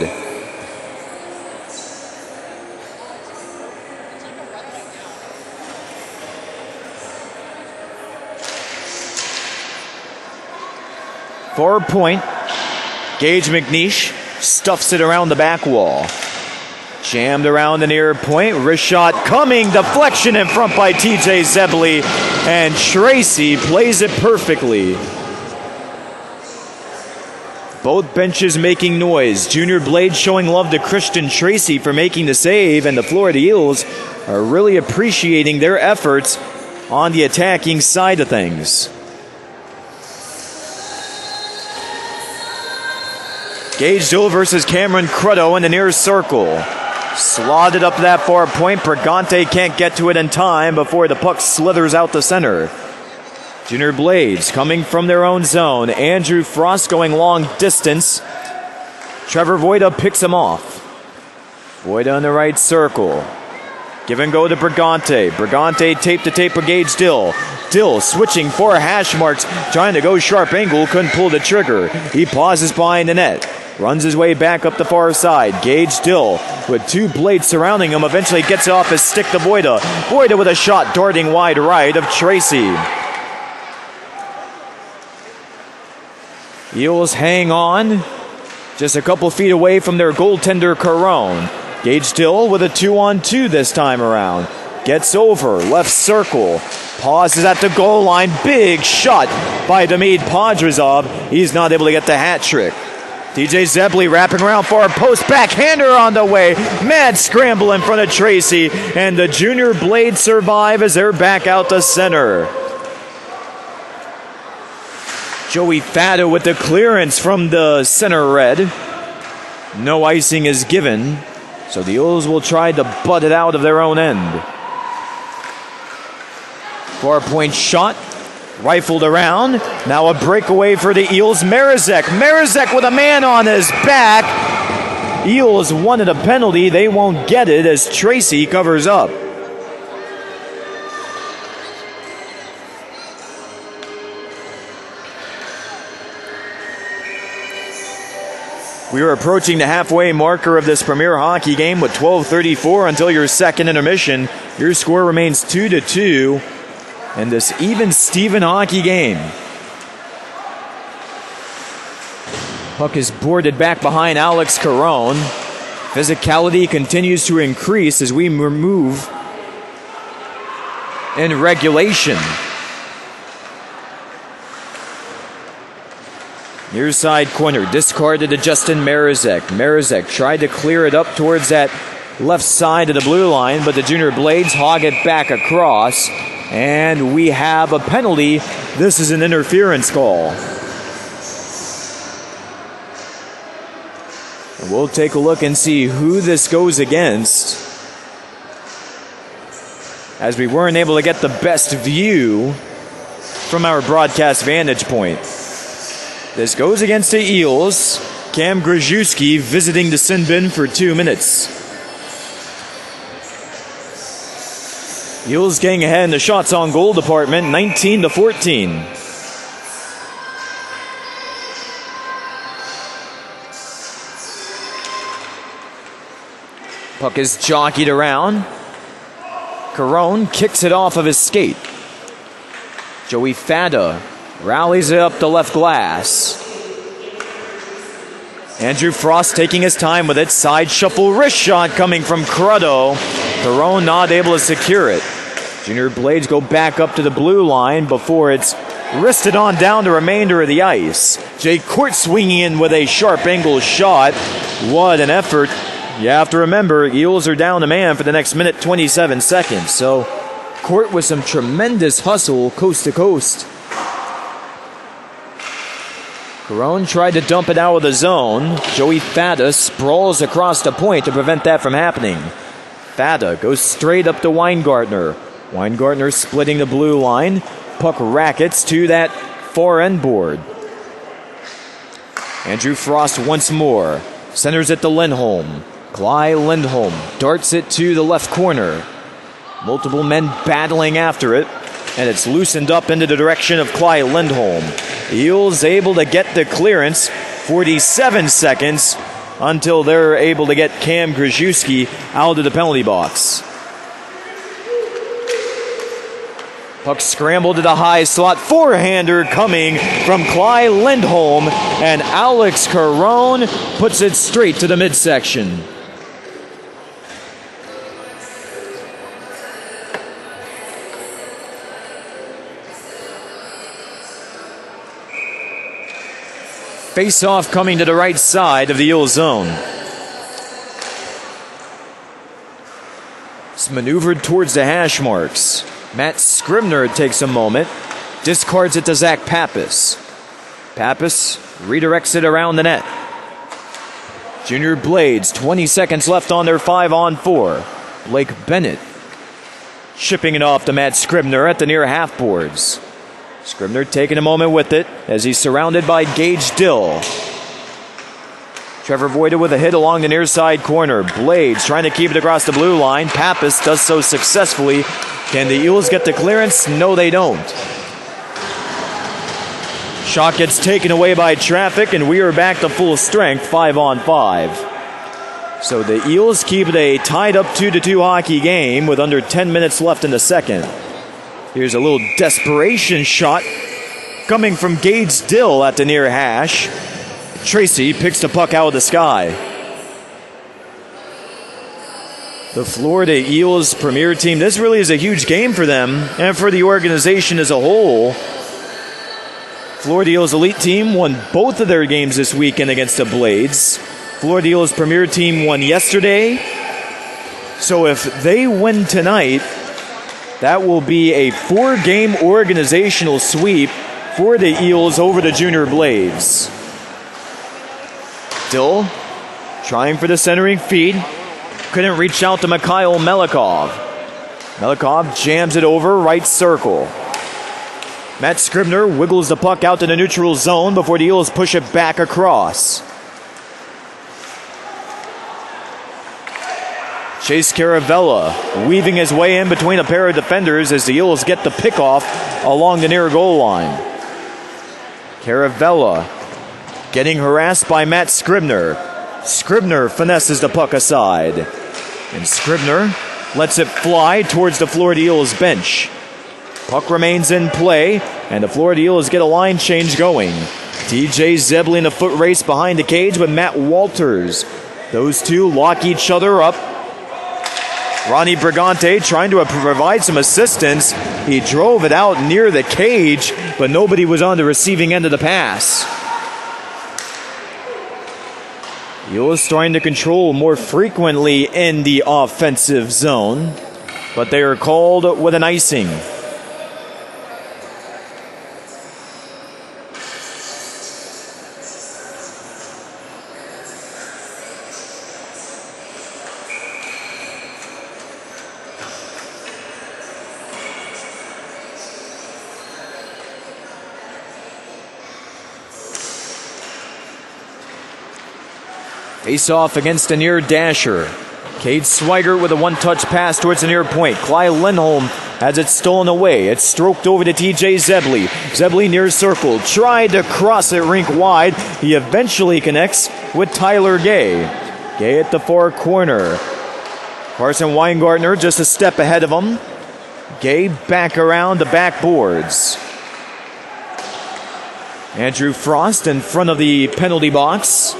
Far point, Gage McNeish stuffs it around the back wall. Jammed around the near point. Wrist shot coming. Deflection in front by TJ Zebley. And Tracy plays it perfectly. Both benches making noise. Junior Blades showing love to Christian Tracy for making the save. And the Florida Eels are really appreciating their efforts on the attacking side of things. Gage Dill versus Cameron Crutto in the near circle. Slotted up that far point. Brigante can't get to it in time before the puck slithers out the center. Junior Blades coming from their own zone. Andrew Frost going long distance. Trevor Voida picks him off. Voida in the right circle. Give and go to Brigante. Brigante tape to tape with Gage Dill. Dill switching for hash marks. Trying to go sharp angle. Couldn't pull the trigger. He pauses behind the net. Runs his way back up the far side. Gage Dill with two Blades surrounding him. Eventually gets it off his stick to Voida. Voida with a shot darting wide right of Tracy. Eels hang on. Just a couple feet away from their goaltender Carone. Gage Dill with a 2-on-2 this time around. Gets over. Left circle. Pauses at the goal line. Big shot by Demid Podrazov. He's not able to get the hat trick. TJ Zebley wrapping around far post. Backhander on the way. Mad scramble in front of Tracy. And the Junior Blades survive as they're back out to center. Joey Fado with the clearance from the center red. No icing is given. So the Eels will try to butt it out of their own end. Four-point shot. Rifled around. Now a breakaway for the Eels. Marazek. Marazek with a man on his back. Eels wanted a penalty. They won't get it as Tracy covers up. We are approaching the halfway marker of this Premier Hockey game with 12:34 until your second intermission. Your score remains 2-2 in this even Steven hockey game. Puck is boarded back behind Alex Caron. Physicality continues to increase as we move in regulation. Near side corner, discarded to Justin Marazek. Marazek tried to clear it up towards that left side of the blue line, but the Junior Blades hog it back across, and we have a penalty. This is an interference call. And we'll take a look and see who this goes against, as we weren't able to get the best view from our broadcast vantage point. This goes against the Eels. Cam Grajewski visiting the sin bin for 2 minutes. Eels getting ahead in the shots on goal department, 19-14. Puck is jockeyed around. Caron kicks it off of his skate. Joey Fada rallies it up the left glass. Andrew Frost taking his time with it. Side shuffle wrist shot coming from Cruddo. Caron not able to secure it. Junior Blades go back up to the blue line before it's wristed on down the remainder of the ice. Jake Court swinging in with a sharp angle shot. What an effort. You have to remember, Eels are down a man for the next minute, 27 seconds. So Court with some tremendous hustle coast to coast. Caron tried to dump it out of the zone. Joey Fada sprawls across the point to prevent that from happening. Fada goes straight up to Weingartner. Weingartner splitting the blue line. Puck rackets to that far end board. Andrew Frost once more. Centers it to Lindholm. Cly Lindholm darts it to the left corner. Multiple men battling after it, and it's loosened up into the direction of Cly Lindholm. Eels able to get the clearance. 47 seconds until they're able to get Cam Grajewski out of the penalty box. Puck scrambled to the high slot. Forehander coming from Cly Lindholm, and Alex Caron puts it straight to the midsection. Face-off coming to the right side of the Eel zone. It's maneuvered towards the hash marks. Matt Scribner takes a moment, discards it to Zach Pappas. Pappas redirects it around the net. Junior Blades, 20 seconds left on their 5-on-4. Blake Bennett shipping it off to Matt Scribner at the near half boards. Scribner taking a moment with it as he's surrounded by Gage Dill. Trevor Voida with a hit along the near side corner. Blades trying to keep it across the blue line. Pappas does so successfully. Can the Eels get the clearance? No, they don't. Shot gets taken away by traffic, and we are back to full strength, 5-on-5. So the Eels keep it a tied up 2-2 hockey game with under 10 minutes left in the second. Here's a little desperation shot coming from Gage Dill at the near hash. Tracy picks the puck out of the sky. The Florida Eels premier team, this really is a huge game for them and for the organization as a whole. Florida Eels elite team won both of their games this weekend against the Blades. Florida Eels premier team won yesterday. So if they win tonight, that will be a 4-game organizational sweep for the Eels over the Junior Blades. Dill trying for the centering feed. Couldn't reach out to Mikhail Melikov. Melikov jams it over right circle. Matt Scribner wiggles the puck out to the neutral zone before the Eels push it back across. Chase Caravella weaving his way in between a pair of defenders as the Eels get the pickoff along the near goal line. Caravella getting harassed by Matt Scribner. Scribner finesses the puck aside. And Scribner lets it fly towards the Florida Eels bench. Puck remains in play, and the Florida Eels get a line change going. TJ Zebley in a foot race behind the cage with Matt Walters. Those two lock each other up. Ronnie Brigante trying to provide some assistance. He drove it out near the cage, but nobody was on the receiving end of the pass. Eels starting to control more frequently in the offensive zone, but they are called with an icing. Face off against a near dasher. Cade Swigert with a one-touch pass towards the near point. Clyde Lindholm has it stolen away. It's stroked over to TJ Zebley. Zebley near circle. Tried to cross it rink wide. He eventually connects with Tyler Gay. Gay at the far corner. Carson Weingartner just a step ahead of him. Gay back around the backboards. Andrew Frost in front of the penalty box.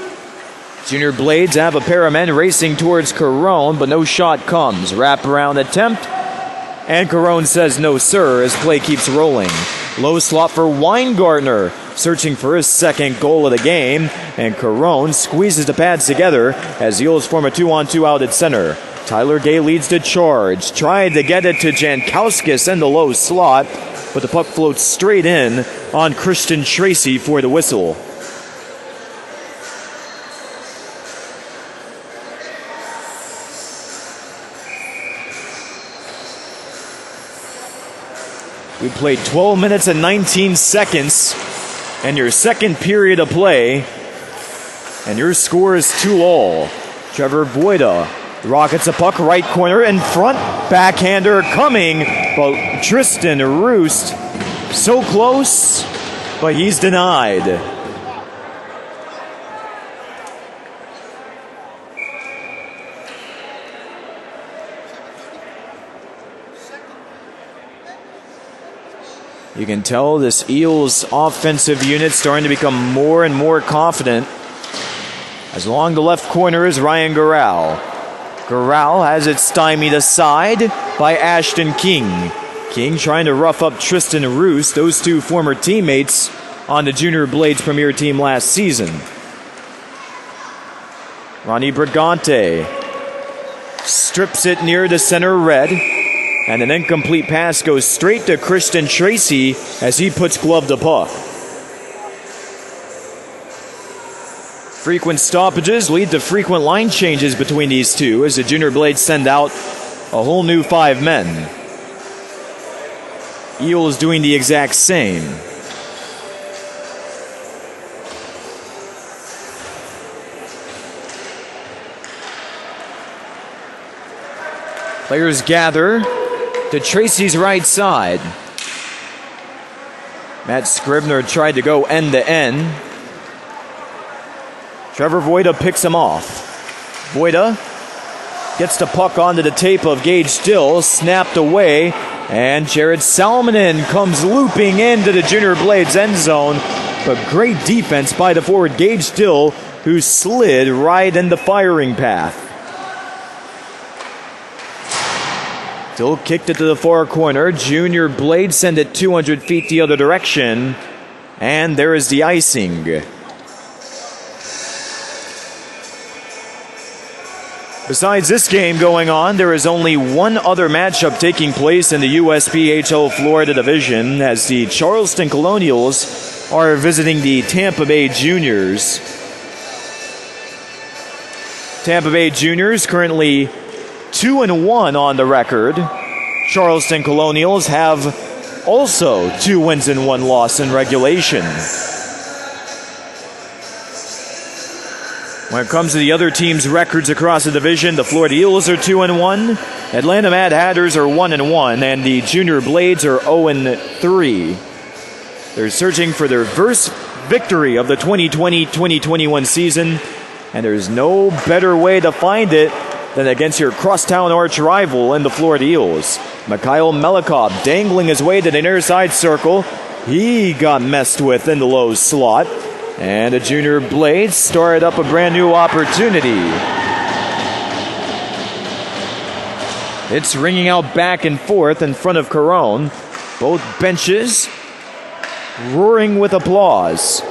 Junior Blades have a pair of men racing towards Carone, but no shot comes. Wraparound attempt, and Carone says no sir as play keeps rolling. Low slot for Weingartner, searching for his second goal of the game, and Carone squeezes the pads together as the Eels form a 2-on-2 out at center. Tyler Gay leads the charge, tried to get it to Jankowskis in the low slot, but the puck floats straight in on Christian Tracy for the whistle. We played 12 minutes and 19 seconds and your second period of play, and your score is 2-all. Trevor Voida rockets a puck right corner in front, backhander coming, but Tristan Roost so close, but he's denied. You can tell this Eels offensive unit starting to become more and more confident. As along the left corner is Ryan Garral. Garral has it stymied aside by Ashton King. King trying to rough up Tristan Roost, those two former teammates on the Junior Blades Premier team last season. Ronnie Brigante strips it near the center red. And an incomplete pass goes straight to Christian Tracy as he puts glove to puck. Frequent stoppages lead to frequent line changes between these two as the Junior Blades send out a whole new 5 men. Eels doing the exact same. Players gather to Tracy's right side. Matt Scribner tried to go end to end. Trevor Voida picks him off. Voida gets the puck onto the tape of Gage Dill, snapped away, and Jared Salmonen comes looping into the Junior Blades end zone. But great defense by the forward Gage Dill, who slid right in the firing path. Dill kicked it to the far corner. Junior Blades send it 200 feet the other direction. And there is the icing. Besides this game going on, there is only one other matchup taking place in the USPHL Florida Division as the Charleston Colonials are visiting the Tampa Bay Juniors. Tampa Bay Juniors currently 2-1 on the record. Charleston Colonials have also 2 wins and 1 loss in regulation. When it comes to the other teams' records across the division, the Florida Eels are 2-1, Atlanta Mad Hatters are 1-1, and the Junior Blades are 0-3. They're searching for their first victory of the 2020-2021 season, and there's no better way to find it than against your crosstown arch rival in the Florida Eels. Mikhail Melikov dangling his way to the near side circle. He got messed with in the low slot. And the Junior Blades started up a brand new opportunity. It's ringing out back and forth in front of Caron. Both benches roaring with applause.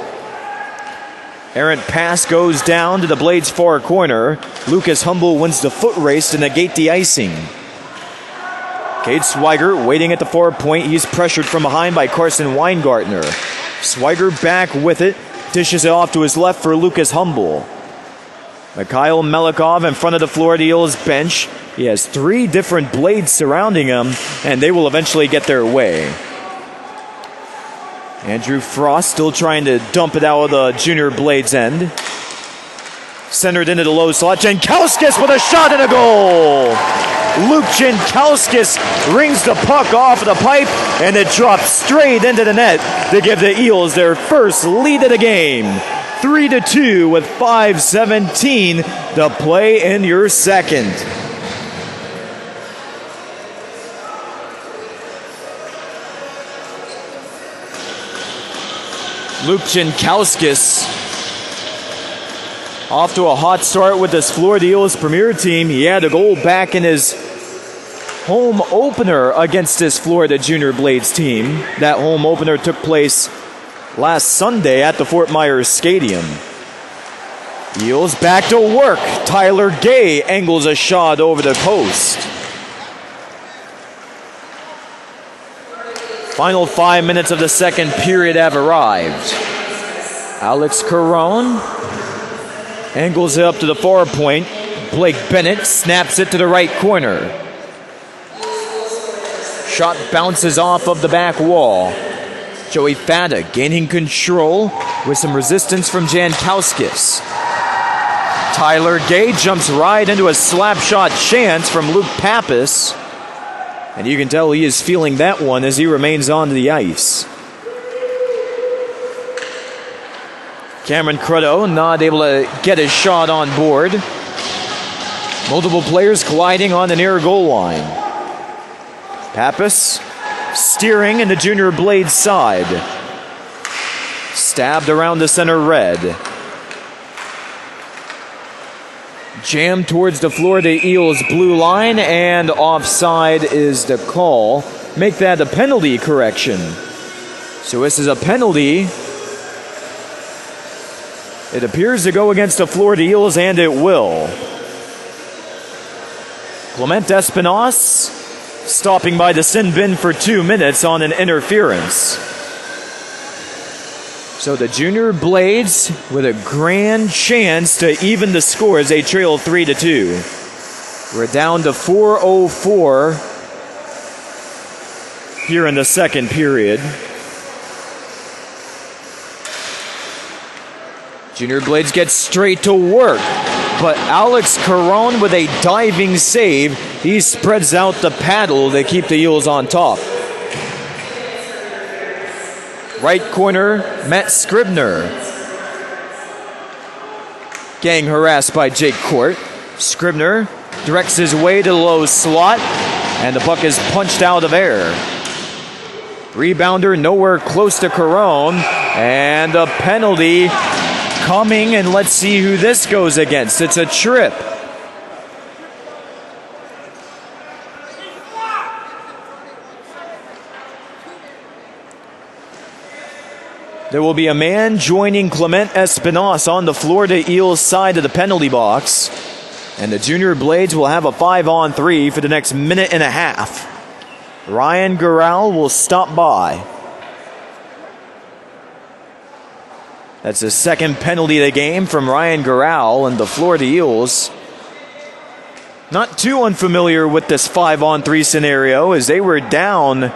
Errant pass goes down to the Blades' far corner. Lucas Humble wins the foot race to negate the icing. Cade Swigert waiting at the far point. He's pressured from behind by Carson Weingartner. Swigert back with it. Dishes it off to his left for Lucas Humble. Mikhail Melikov in front of the Florida Eels bench. He has 3 different Blades surrounding him, and they will eventually get their way. Andrew Frost still trying to dump it out of the Junior Blades end. Centered into the low slot. Jankowskis with a shot and a goal. Luke Jankowskis rings the puck off of the pipe, and it drops straight into the net to give the Eels their first lead of the game. 3-2 with 5:17 to play in your second. Luke Jankowskis off to a hot start with this Florida Eels premier team. He had a goal back in his home opener against this Florida Junior Blades team. That home opener took place last Sunday at the Fort Myers Stadium. Eels back to work. Tyler Gay angles a shot over the post. Final 5 minutes of the second period have arrived. Alex Caron angles it up to the far point. Blake Bennett snaps it to the right corner. Shot bounces off of the back wall. Joey Fanta gaining control with some resistance from Jankowskis. Tyler Gay jumps right into a slap shot chance from Luke Pappas. And you can tell he is feeling that one as he remains on the ice. Cameron Crutto not able to get his shot on board. Multiple players colliding on the near goal line. Pappas steering in the Junior Blades side. Stabbed around the center red. Jammed towards the Florida Eels blue line, and offside is the call. Make that a penalty correction. So this is a penalty. It appears to go against the Florida Eels, and it will. Clement Espinosa stopping by the sin bin for 2 minutes on an interference. So the Junior Blades with a grand chance to even the score as they trail 3-2. We're down to 4:04 here in the second period. Junior Blades get straight to work, but Alex Caron with a diving save. He spreads out the paddle to keep the Eels on top. Right corner, Matt Scribner. Getting harassed by Jake Court. Scribner directs his way to the low slot, and the puck is punched out of air. Rebounder nowhere close to Caron, and a penalty coming, and let's see who this goes against. It's a trip. There will be a man joining Clement Espinosa on the Florida Eels side of the penalty box. And the Junior Blades will have a 5-on-3 for the next minute and a half. Ryan Gural will stop by. That's the second penalty of the game from Ryan Gural, and the Florida Eels not too unfamiliar with this 5-on-3 scenario, as they were down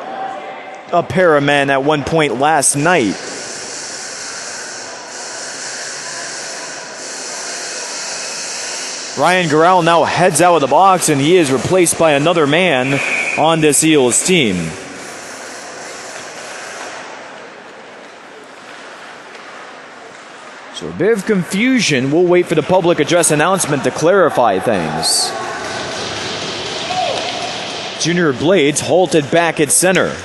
a pair of men at one point last night. Ryan Gural now heads out of the box, and he is replaced by another man on this Eels team. So a bit of confusion. We'll wait for the public address announcement to clarify things. Junior Blades halted back at center.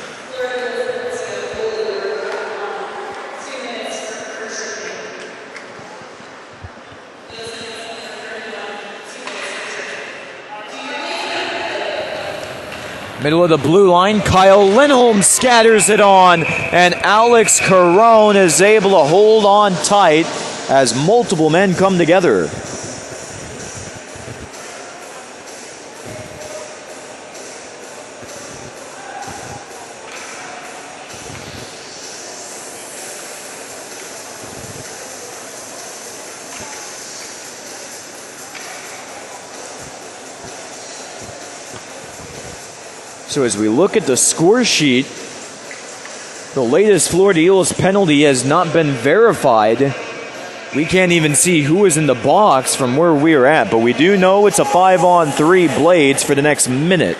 Middle of the blue line, Kyle Lindholm scatters it on, and Alex Caron is able to hold on tight as multiple men come together. So as we look at the score sheet, the latest Florida Eels penalty has not been verified. We can't even see who is in the box from where we are at, but we do know it's a 5-on-3 Blades for the next minute.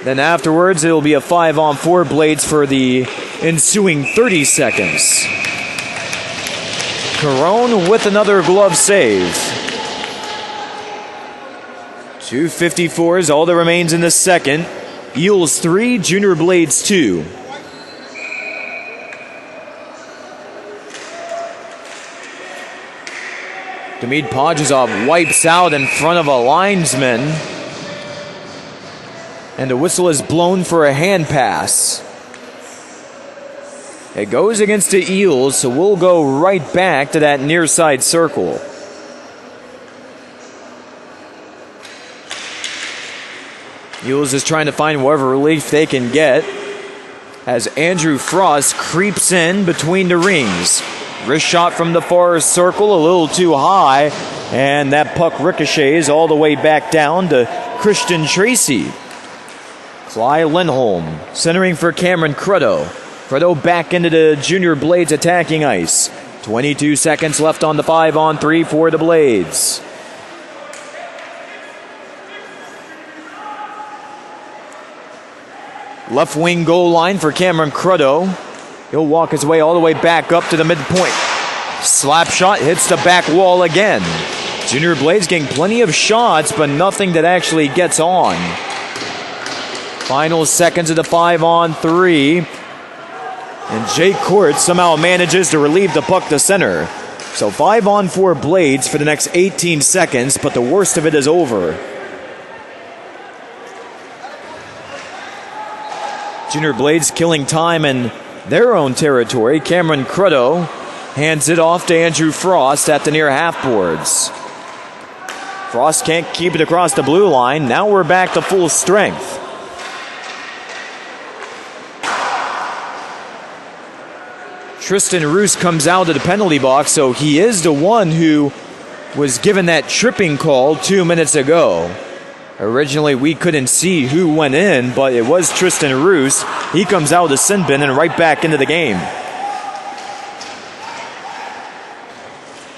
Then afterwards, it'll be a 5-on-4 Blades for the ensuing 30 seconds. Caron with another glove save. 2:54 is all that remains in the second. Eels 3, Junior Blades 2. Demid Podjazov wipes out in front of a linesman. And the whistle is blown for a hand pass. It goes against the Eels, so we'll go right back to that near side circle. Eels is trying to find whatever relief they can get as Andrew Frost creeps in between the rings. Wrist shot from the far circle, a little too high, and that puck ricochets all the way back down to Christian Tracy. Kyle Lindholm centering for Cameron Cruddo. Cruddo back into the Junior Blades attacking ice. 22 seconds left on the 5-on-3 for the Blades. Left wing goal line for Cameron Cruddo. He'll walk his way all the way back up to the midpoint. Slap shot hits the back wall again. Junior Blades getting plenty of shots, but nothing that actually gets on. Final seconds of the 5-on-3. And Jake Court somehow manages to relieve the puck to center. So 5-on-4 Blades for the next 18 seconds, but the worst of it is over. Junior Blades killing time in their own territory. Cameron Cruddo hands it off to Andrew Frost at the near half boards. Frost can't keep it across the blue line. Now we're back to full strength. Tristan Roos comes out of the penalty box, so he is the one who was given that tripping call 2 minutes ago. Originally, we couldn't see who went in, but it was Tristan Roos. He comes out of the sin bin and right back into the game.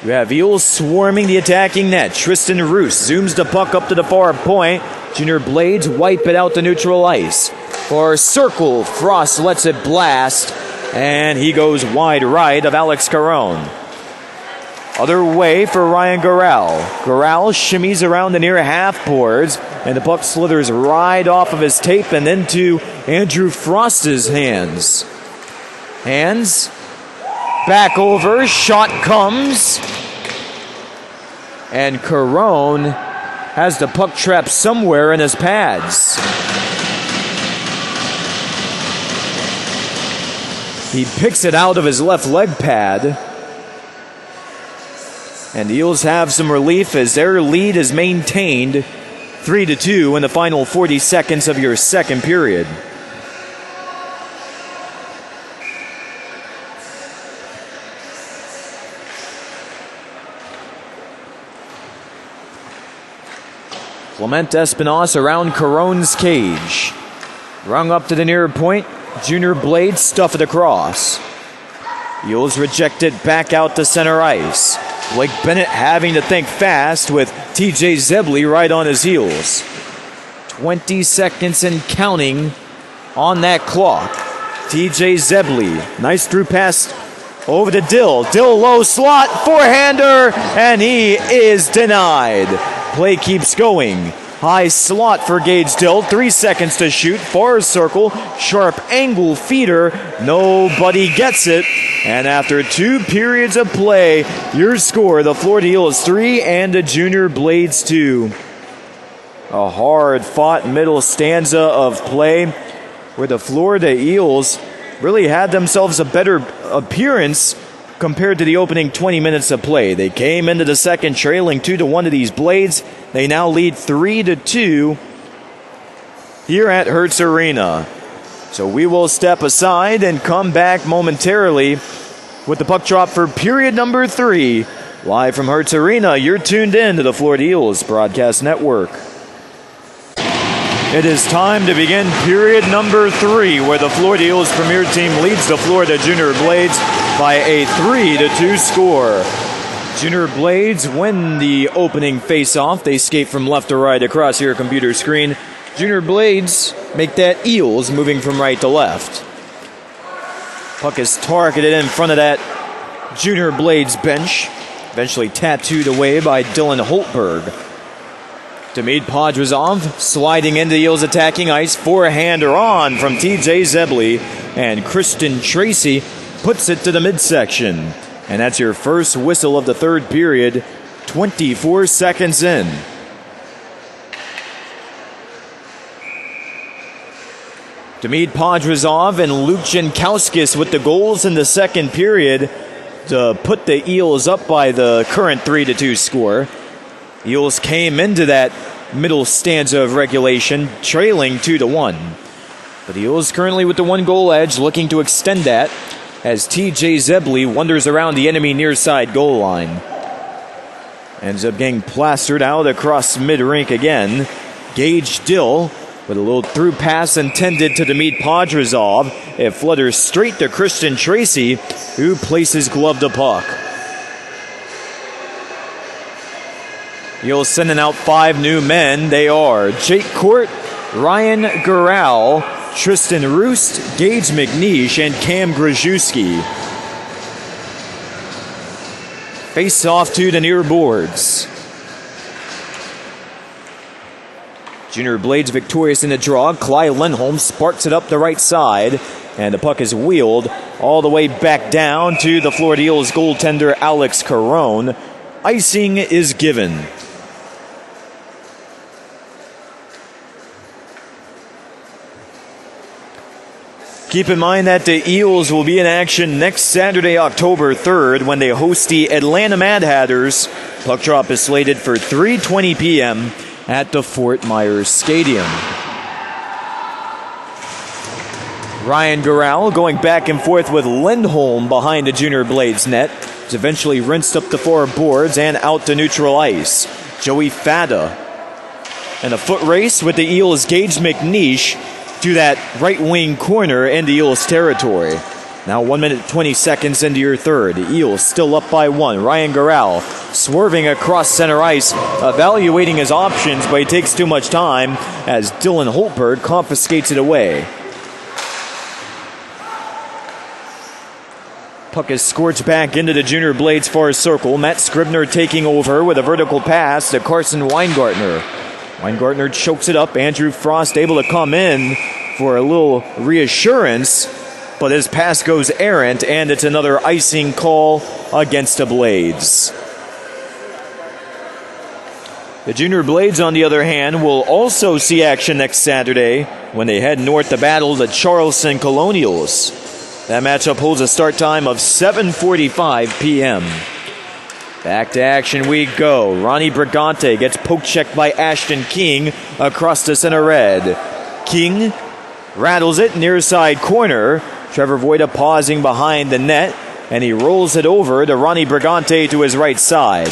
We have Eels swarming the attacking net. Tristan Roos zooms the puck up to the far point. Junior Blades wipe it out to neutral ice. For circle, Frost lets it blast, and he goes wide right of Alex Caron. Other way for Ryan Garral. Garral shimmies around the near half boards, and the puck slithers right off of his tape and into Andrew Frost's hands. Hands, back over, shot comes, and Caron has the puck trapped somewhere in his pads. He picks it out of his left leg pad. And the Eels have some relief as their lead is maintained 3-2 in the final 40 seconds of your second period. Clement Espinosa around Caron's cage. Rung up to the near point. Junior Blades stuff it across. Eels reject it back out to center ice. Blake Bennett having to think fast with TJ Zebley right on his heels. 20 seconds and counting on that clock. TJ Zebley, nice through pass over to Dill. Dill low slot, forehander, and he is denied. Play keeps going. High slot for Gage Dill. 3 seconds to shoot. Far circle. Sharp angle feeder. Nobody gets it. And after 2 periods of play, your score, the Florida Eels 3 and the Junior Blades 2. A hard-fought middle stanza of play where the Florida Eels really had themselves a better appearance compared to the opening 20 minutes of play. They came into the second trailing 2-1 to these Blades. They now lead 3-2 here at Hertz Arena. So we will step aside and come back momentarily with the puck drop for period number 3. Live from Hertz Arena, you're tuned in to the Florida Eels Broadcast Network. It is time to begin period number 3, where the Florida Eels premier team leads the Florida Junior Blades by a 3-2 score. Junior Blades win the opening face-off. They skate from left to right across your computer screen. Junior Blades make that Eels moving from right to left. Puck is targeted in front of that Junior Blades bench. Eventually tattooed away by Dylan Holtberg. Demid Podrazov sliding into the Eels attacking ice. Forehander on from TJ Zebley. And Christian Tracy puts it to the midsection. And that's your first whistle of the third period, 24 seconds in. Demid Podrazov and Luke Jankowskis with the goals in the second period to put the Eels up by the current 3-2 score. Eels came into that middle stanza of regulation trailing 2-1. But the Eels currently with the 1-goal edge, looking to extend that as TJ Zebley wanders around the enemy near side goal line. Ends up getting plastered out across mid-rink again. Gage Dill with a little through pass intended to Demid Podrazov. It flutters straight to Christian Tracy, who places glove to puck. Eels sending out 5 new men. They are Jake Court, Ryan Gural, Tristan Roost, Gage McNeish, and Cam Grajewski. Face off to the near boards. Junior Blades victorious in the draw. Clyde Lindholm sparks it up the right side, and the puck is wheeled all the way back down to the Florida Eels goaltender Alex Carone. Icing is given. Keep in mind that the Eels will be in action next Saturday, October 3rd, when they host the Atlanta Mad Hatters. Puck drop is slated for 3:20 p.m. at the Fort Myers Stadium. Ryan Gural going back and forth with Lindholm behind the Junior Blades net. It's eventually rinsed up the far boards and out to neutral ice. Joey Fada. And a foot race with the Eels' Gage McNeish to that right wing corner in the Eels territory. Now 1 minute 20 seconds into your third. The Eels still up by 1. Ryan Gural swerving across center ice, evaluating his options, but he takes too much time as Dylan Holtberg confiscates it away. Puck is scorched back into the Junior Blades far circle. Matt Scribner taking over with a vertical pass to Carson Weingartner. Weingartner chokes it up. Andrew Frost able to come in for a little reassurance, but his pass goes errant, and it's another icing call against the Blades. The Junior Blades, on the other hand, will also see action next Saturday when they head north to battle the Charleston Colonials. That matchup holds a start time of 7:45 p.m. Back to action we go. Ronnie Brigante gets poke checked by Ashton King across the center red. King rattles it near side corner. Trevor Voida pausing behind the net, and he rolls it over to Ronnie Brigante to his right side.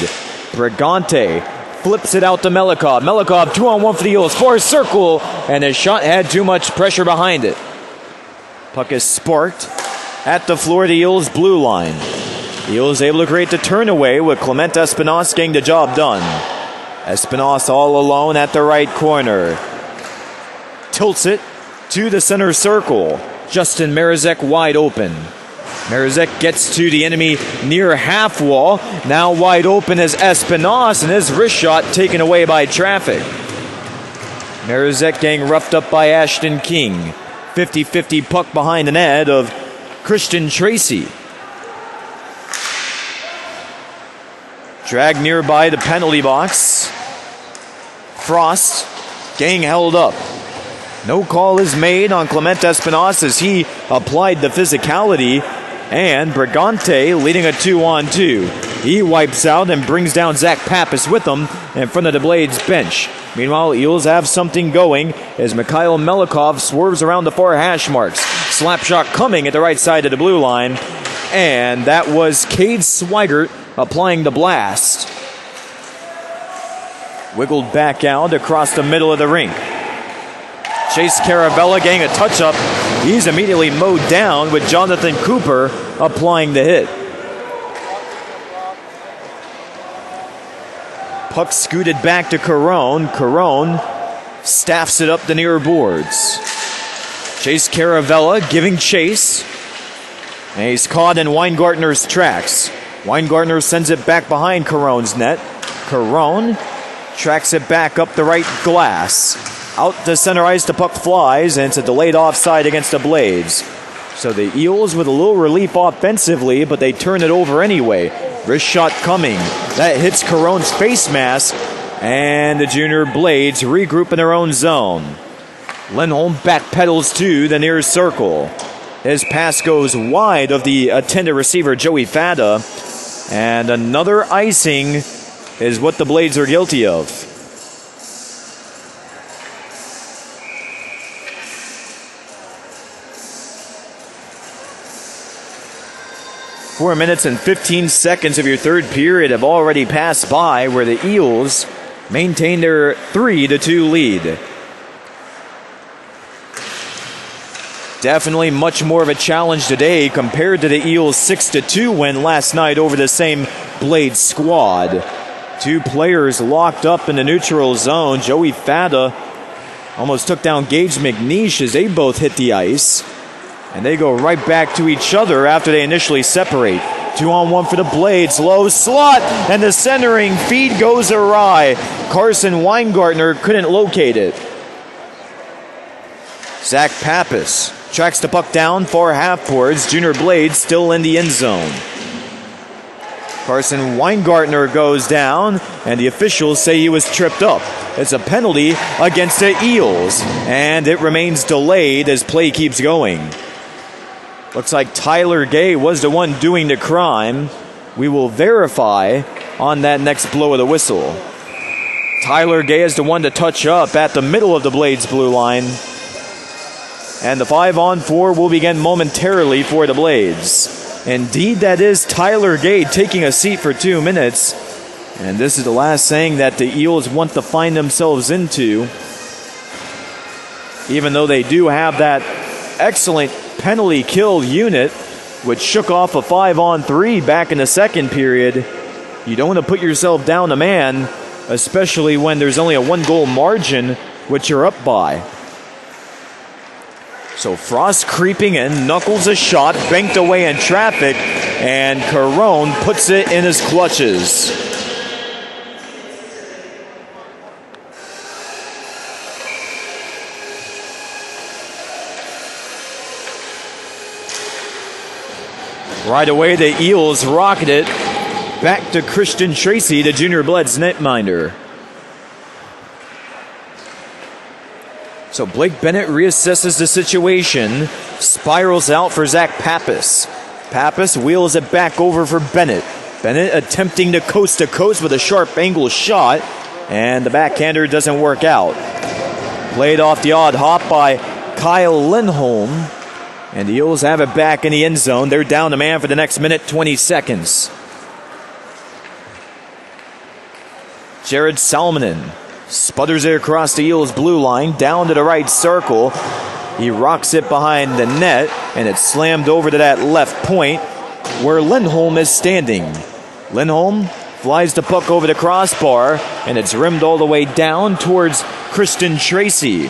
Brigante flips it out to Melikov. Melikov 2-on-1 for the Eels. Far circle, and his shot had too much pressure behind it. Puck is sparked at the Florida Eels blue line. Eels able to create the turnaway with Clement Espinos getting the job done. Espinos all alone at the right corner. Tilts it to the center circle. Justin Marazek wide open. Marazek gets to the enemy near half wall. Now wide open is Espinos, and his wrist shot taken away by traffic. Marazek getting roughed up by Ashton King. 50-50 puck behind the net of Christian Tracy. Dragged nearby the penalty box. Frost getting held up. No call is made on Clement Espinas as he applied the physicality, and Brigante leading a 2-on-2. He wipes out and brings down Zach Pappas with him in front of the Blades bench. Meanwhile, Eels have something going as Mikhail Melikov swerves around the far hash marks. Slap shot coming at the right side of the blue line, and that was Cade Swigert applying the blast. Wiggled back out across the middle of the rink. Chase Caravella getting a touch-up. He's immediately mowed down with Jonathan Cooper applying the hit. Puck scooted back to Caron. Caron staffs it up the near boards. Chase Caravella giving chase. And he's caught in Weingartner's tracks. Weingartner sends it back behind Caron's net. Caron tracks it back up the right glass. Out to center ice, the puck flies, and it's a delayed offside against the Blades. So the Eels with a little relief offensively, but they turn it over anyway. Wrist shot coming. That hits Caron's face mask, and the Junior Blades regroup in their own zone. Lindholm backpedals to the near circle. His pass goes wide of the attendant receiver, Joey Fada, and another icing is what the Blades are guilty of. Four minutes and 15 seconds of your third period have already passed by, where the Eels maintain their 3-2 lead. Definitely much more of a challenge today compared to the Eels' 6-2 win last night over the same Blades squad. Two players locked up in the neutral zone. Joey Fada almost took down Gage McNeish as they both hit the ice. And they go right back to each other after they initially separate. 2-on-1 for the Blades. Low slot, and the centering feed goes awry. Carson Weingartner couldn't locate it. Zach Pappas tracks the puck down far half boards. Junior Blades still in the end zone. Carson Weingartner goes down, and the officials say he was tripped up. It's a penalty against the Eels, and it remains delayed as play keeps going. Looks like Tyler Gay was the one doing the crime. We will verify on that next blow of the whistle. Tyler Gay is the one to touch up at the middle of the Blades blue line. And the 5-on-4 will begin momentarily for the Blades. Indeed, that is Tyler Gay taking a seat for 2 minutes. And this is the last thing that the Eels want to find themselves into. Even though they do have that excellent penalty kill unit, which shook off a 5-on-3 back in the second period. You don't want to put yourself down a man, especially when there's only a 1-goal margin, which you're up by. So Frost creeping in, knuckles a shot, banked away in traffic, and Caron puts it in his clutches. Right away, the Eels rocket it back to Christian Tracy, the Junior Blades netminder. So Blake Bennett reassesses the situation, spirals out for Zach Pappas. Pappas wheels it back over for Bennett. Bennett attempting to coast with a sharp angle shot, and the backhander doesn't work out. Played off the odd hop by Kyle Lindholm. And the Eels have it back in the end zone. They're down a man for the next minute, 20 seconds. Jared Salmonen sputters it across the Eels' blue line, down to the right circle. He rocks it behind the net, and it's slammed over to that left point where Lindholm is standing. Lindholm flies the puck over the crossbar, and it's rimmed all the way down towards Christian Tracy.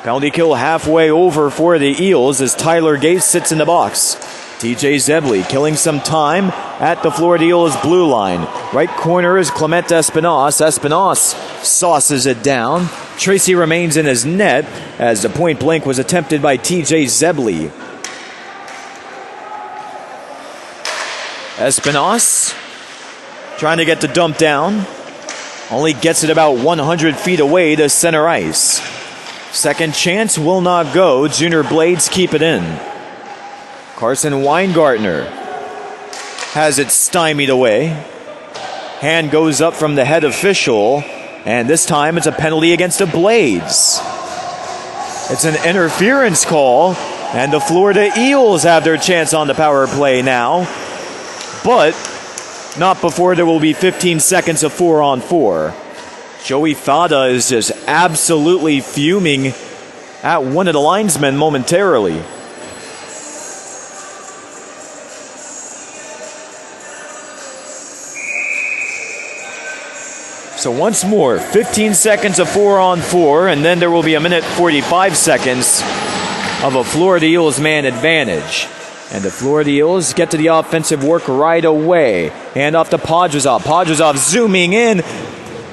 Penalty kill halfway over for the Eels as Tyler Gay sits in the box. TJ Zebley killing some time at the Florida Eels blue line. Right corner is Clement Espinas. Espinas sauces it down. Tracy remains in his net as the point blank was attempted by TJ Zebley. Espinas trying to get the dump down. only gets it about 100 feet away to center ice. Second chance will not go. Junior Blades keep it in. Carson Weingartner has it stymied away. Hand goes up from the head official, and this time it's a penalty against the Blades. It's an interference call, and the Florida Eels have their chance on the power play now, but not before there will be 15 seconds of 4-on-4. Joey Fada is just absolutely fuming at one of the linesmen momentarily. So once more, 15 seconds of 4-on-4, and then there will be a minute 45 seconds of a Florida Eels man advantage. And the Florida Eels get to the offensive work right away. Hand off to Podrazov. Podrazov zooming in,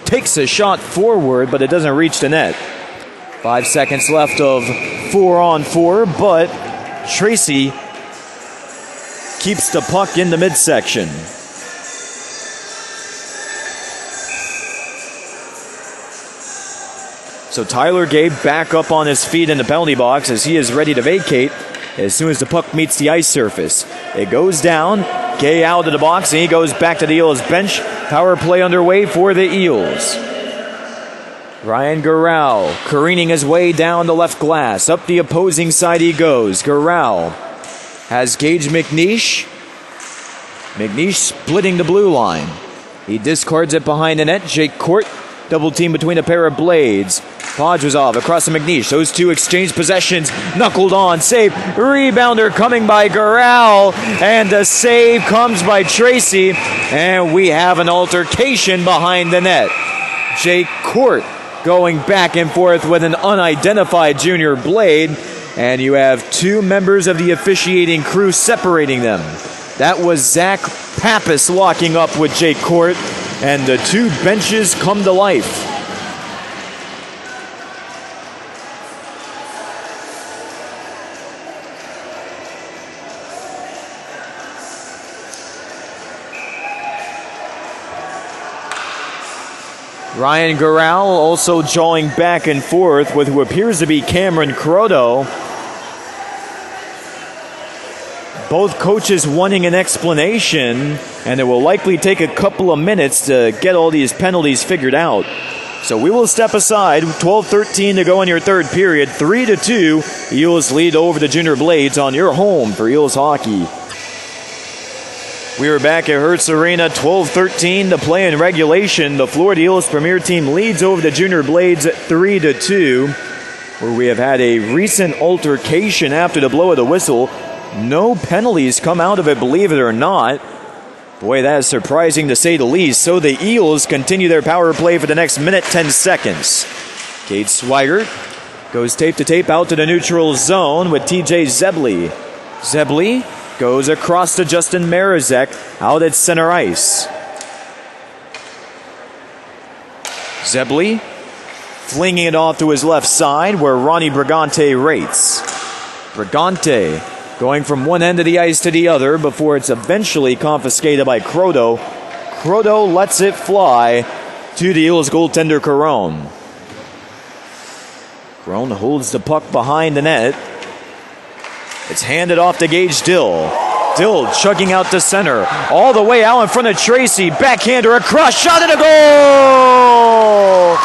takes a shot forward, but it doesn't reach the net. 5 seconds left of 4-on-4, but Tracy keeps the puck in the midsection. So Tyler Gay back up on his feet in the penalty box as he is ready to vacate as soon as the puck meets the ice surface. It goes down, Gay out of the box, and he goes back to the Eels bench. Power play underway for the Eels. Ryan Garau careening his way down the left glass. Up the opposing side he goes. Garau has Gage McNeish. McNeish splitting the blue line. He discards it behind the net. Jake Court double team between a pair of Blades. Podrazov across to McNeish. Those two exchange possessions. Knuckled on. Save. Rebounder coming by Garau. And the save comes by Tracy. And we have an altercation behind the net. Jake Court going back and forth with an unidentified junior Blade. And you have two members of the officiating crew separating them. That was Zach Pappas locking up with Jake Court. And the two benches come to life. Ryan Garau also jawing back and forth with who appears to be Cameron Croto. Both coaches wanting an explanation, and it will likely take a couple of minutes to get all these penalties figured out. So we will step aside. 12-13 to go in your third period. 3-2. Eels lead over the Junior Blades on your home for Eels hockey. We are back at Hertz Arena, 12-13 to play in regulation. The Florida Eels premier team leads over the Junior Blades at 3-2, where we have had a recent altercation after the blow of the whistle. No penalties come out of it, believe it or not. Boy, that is surprising to say the least. So the Eels continue their power play for the next minute, 10 seconds. Cade Swigert goes tape to tape out to the neutral zone with TJ Zebley. Zebley goes across to Justin Marazek out at center ice. Zebley flinging it off to his left side where Ronnie Brigante rates. Brigante going from one end of the ice to the other before it's eventually confiscated by Croto. Croto lets it fly to the Eels goaltender Carone. Carone holds the puck behind the net. It's handed off to Gage Dill. Dill chugging out to center. All the way out in front of Tracy. Backhander across. Shot at a goal!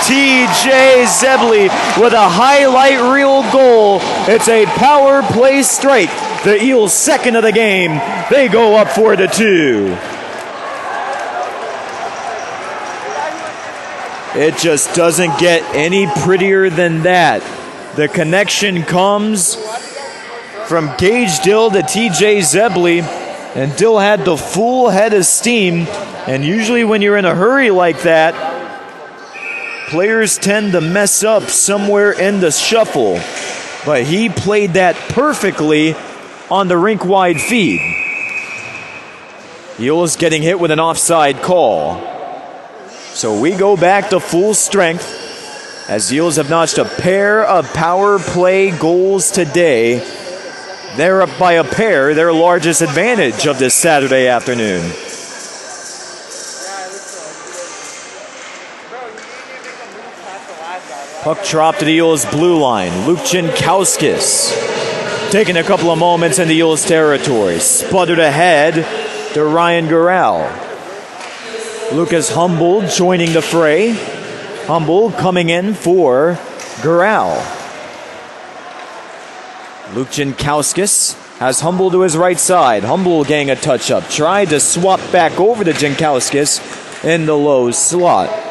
TJ Zebley with a highlight reel goal. It's a power play strike. The Eels' second of the game. They go up 4-2. It just doesn't get any prettier than that. The connection comes from Gage Dill to TJ Zebley, and Dill had the full head of steam. And usually when you're in a hurry like that, players tend to mess up somewhere in the shuffle. But he played that perfectly on the rink-wide feed. Eels getting hit with an offside call. So we go back to full strength as Eels have notched a pair of power play goals today. They're up by a pair, their largest advantage of this Saturday afternoon. Puck drop to the Eels' blue line. Luke Jankowskis taking a couple of moments in the Eels' territory. Sputtered ahead to Ryan Gural. Lucas Humble joining the fray. Humble coming in for Gural. Luke Jankowskis has Humble to his right side. Humble getting a touch-up. Tried to swap back over to Jankowskis in the low slot.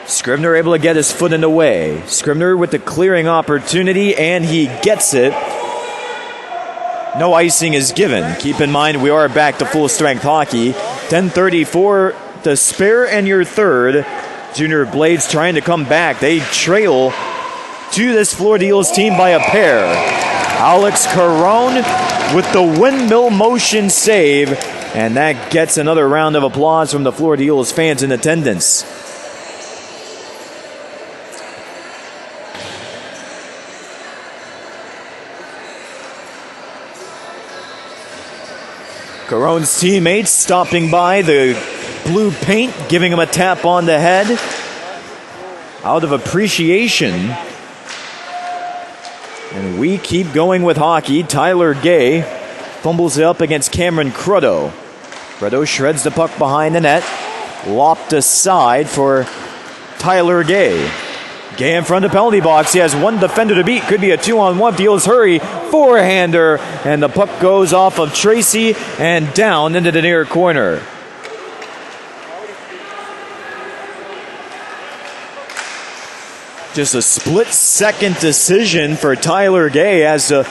Scribner able to get his foot in the way. Scribner with the clearing opportunity, and he gets it. No icing is given. Keep in mind, we are back to full-strength hockey. 10:34 to spare in your third. Junior Blades trying to come back. They trail to this Florida Eels team by a pair. Alex Caron with the windmill motion save, and that gets another round of applause from the Florida Eels fans in attendance. Caron's teammates stopping by the blue paint, giving him a tap on the head out of appreciation. And we keep going with hockey. Tyler Gay fumbles it up against Cameron Cruddo. Cruddo shreds the puck behind the net. Lopped aside for Tyler Gay. Gay in front of the penalty box. He has one defender to beat. Could be a 2-on-1. The Eels hurry. Forehander. And the puck goes off of Tracy and down into the near corner. Just a split-second decision for Tyler Gay as to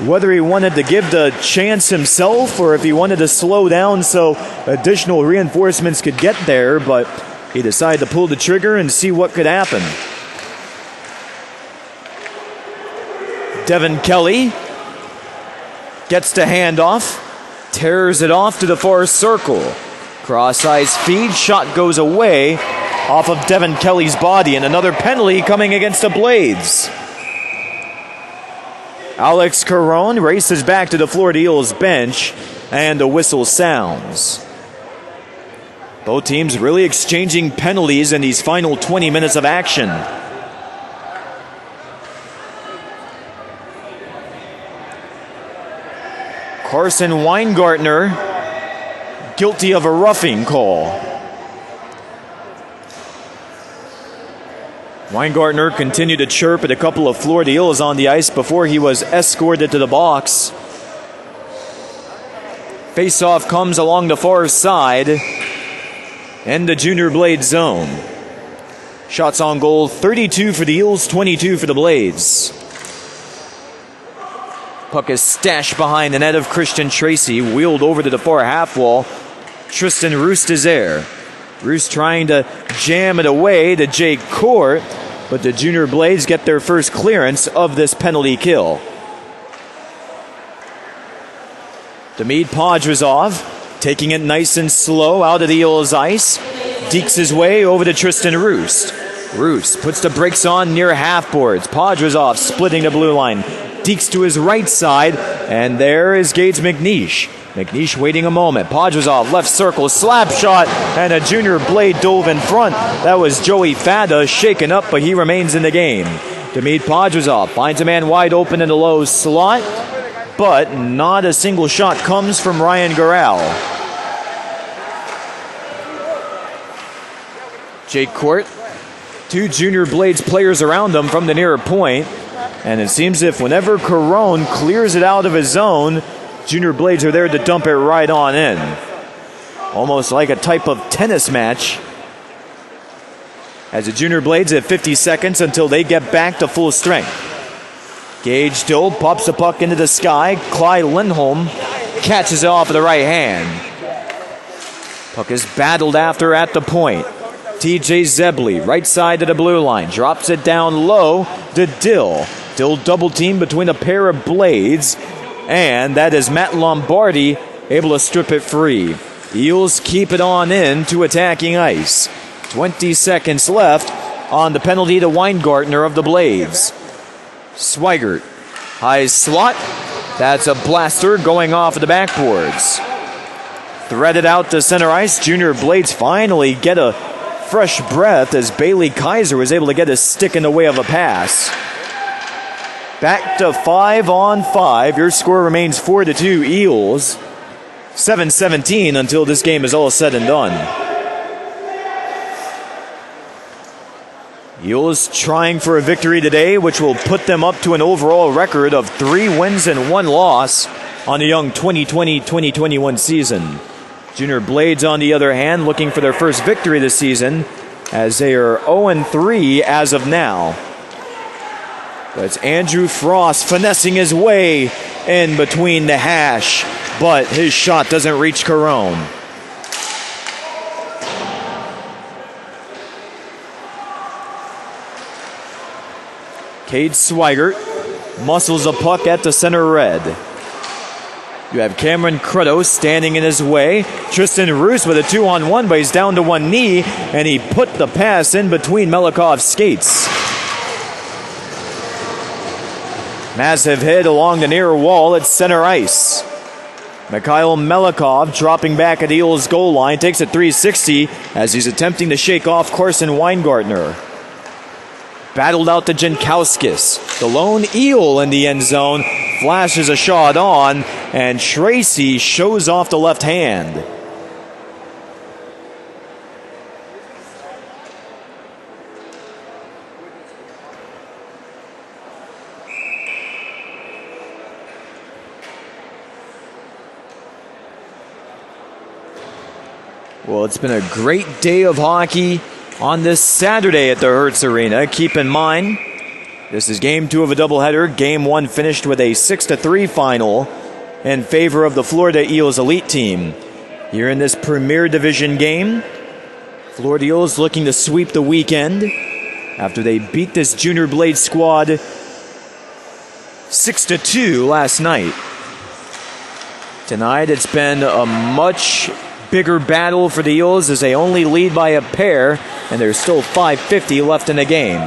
whether he wanted to give the chance himself or if he wanted to slow down so additional reinforcements could get there, but he decided to pull the trigger and see what could happen. Devin Kelly gets the handoff, tears it off to the far circle. Cross-ice feed, shot goes away off of Devin Kelly's body, and another penalty coming against the Blades. Alex Caron races back to the Florida Eels bench, and the whistle sounds. Both teams really exchanging penalties in these final 20 minutes of action. Carson Weingartner guilty of a roughing call. Weingartner continued to chirp at a couple of Florida Eels on the ice before he was escorted to the box. Faceoff comes along the far side in the Junior Blades zone. Shots on goal, 32 for the Eels, 22 for the Blades. Puck is stashed behind the net of Christian Tracy, wheeled over to the far half wall. Tristan Roost is there. Roost trying to jam it away to Jake Court, but the Junior Blades get their first clearance of this penalty kill. Demid Podrazov taking it nice and slow out of the Eels' ice. Dekes his way over to Tristan Roost. Roost puts the brakes on near half boards. Podrazov splitting the blue line. Dekes to his right side, and there is Gage McNeish. McNeish waiting a moment. Podrazov left circle, slap shot, and a Junior Blade dove in front. That was Joey Fada shaken up, but he remains in the game. Demid Podrazov finds a man wide open in the low slot, but not a single shot comes from Ryan Gural. Jake Court, two Junior Blades players around him from the near point. And it seems if whenever Caron clears it out of his zone, Junior Blades are there to dump it right on in. Almost like a type of tennis match. As the Junior Blades have 50 seconds until they get back to full strength. Gage still pops the puck into the sky. Clyde Lindholm catches it off with the right hand. Puck is battled after at the point. TJ Zebley, right side of the blue line, drops it down low to Dill. Dill double team between a pair of Blades, and that is Matt Lombardi able to strip it free. Eels keep it on in to attacking ice. 20 seconds left on the penalty to Weingartner of the Blades. Swigert, high slot. That's a blaster going off of the backboards. Threaded out to center ice. Junior Blades finally get a fresh breath as Bailey Kaiser was able to get his stick in the way of a pass. Back to 5-on-5. Your score remains 4-2 Eels. 7-17 until this game is all said and done. Eels trying for a victory today, which will put them up to an overall record of 3 wins and 1 loss on the young 2020-2021 season. Junior Blades, on the other hand, looking for their first victory this season, as they are 0-3 as of now. But it's Andrew Frost finessing his way in between the hash, but his shot doesn't reach Carone. Cade Swigert muscles a puck at the center red. You have Cameron Crutto standing in his way. Tristan Roos with a 2-on-1, but he's down to one knee, and he put the pass in between Melikov's skates. Massive hit along the near wall at center ice. Mikhail Melikov dropping back at Eels' goal line, takes a 360 as he's attempting to shake off Carson Weingartner. Battled out to Jankowskis. The lone Eel in the end zone flashes a shot on, and Tracy shows off the left hand. Well, it's been a great day of hockey on this Saturday at the Hertz Arena. Keep in mind, this is game 2 of a doubleheader. Game 1 finished with a 6-3 final in favor of the Florida Eels elite team. Here in this Premier Division game, Florida Eels looking to sweep the weekend after they beat this Junior Blade squad 6-2 last night. Tonight it's been a much bigger battle for the Eels as they only lead by a pair, and there's still 5:50 left in the game.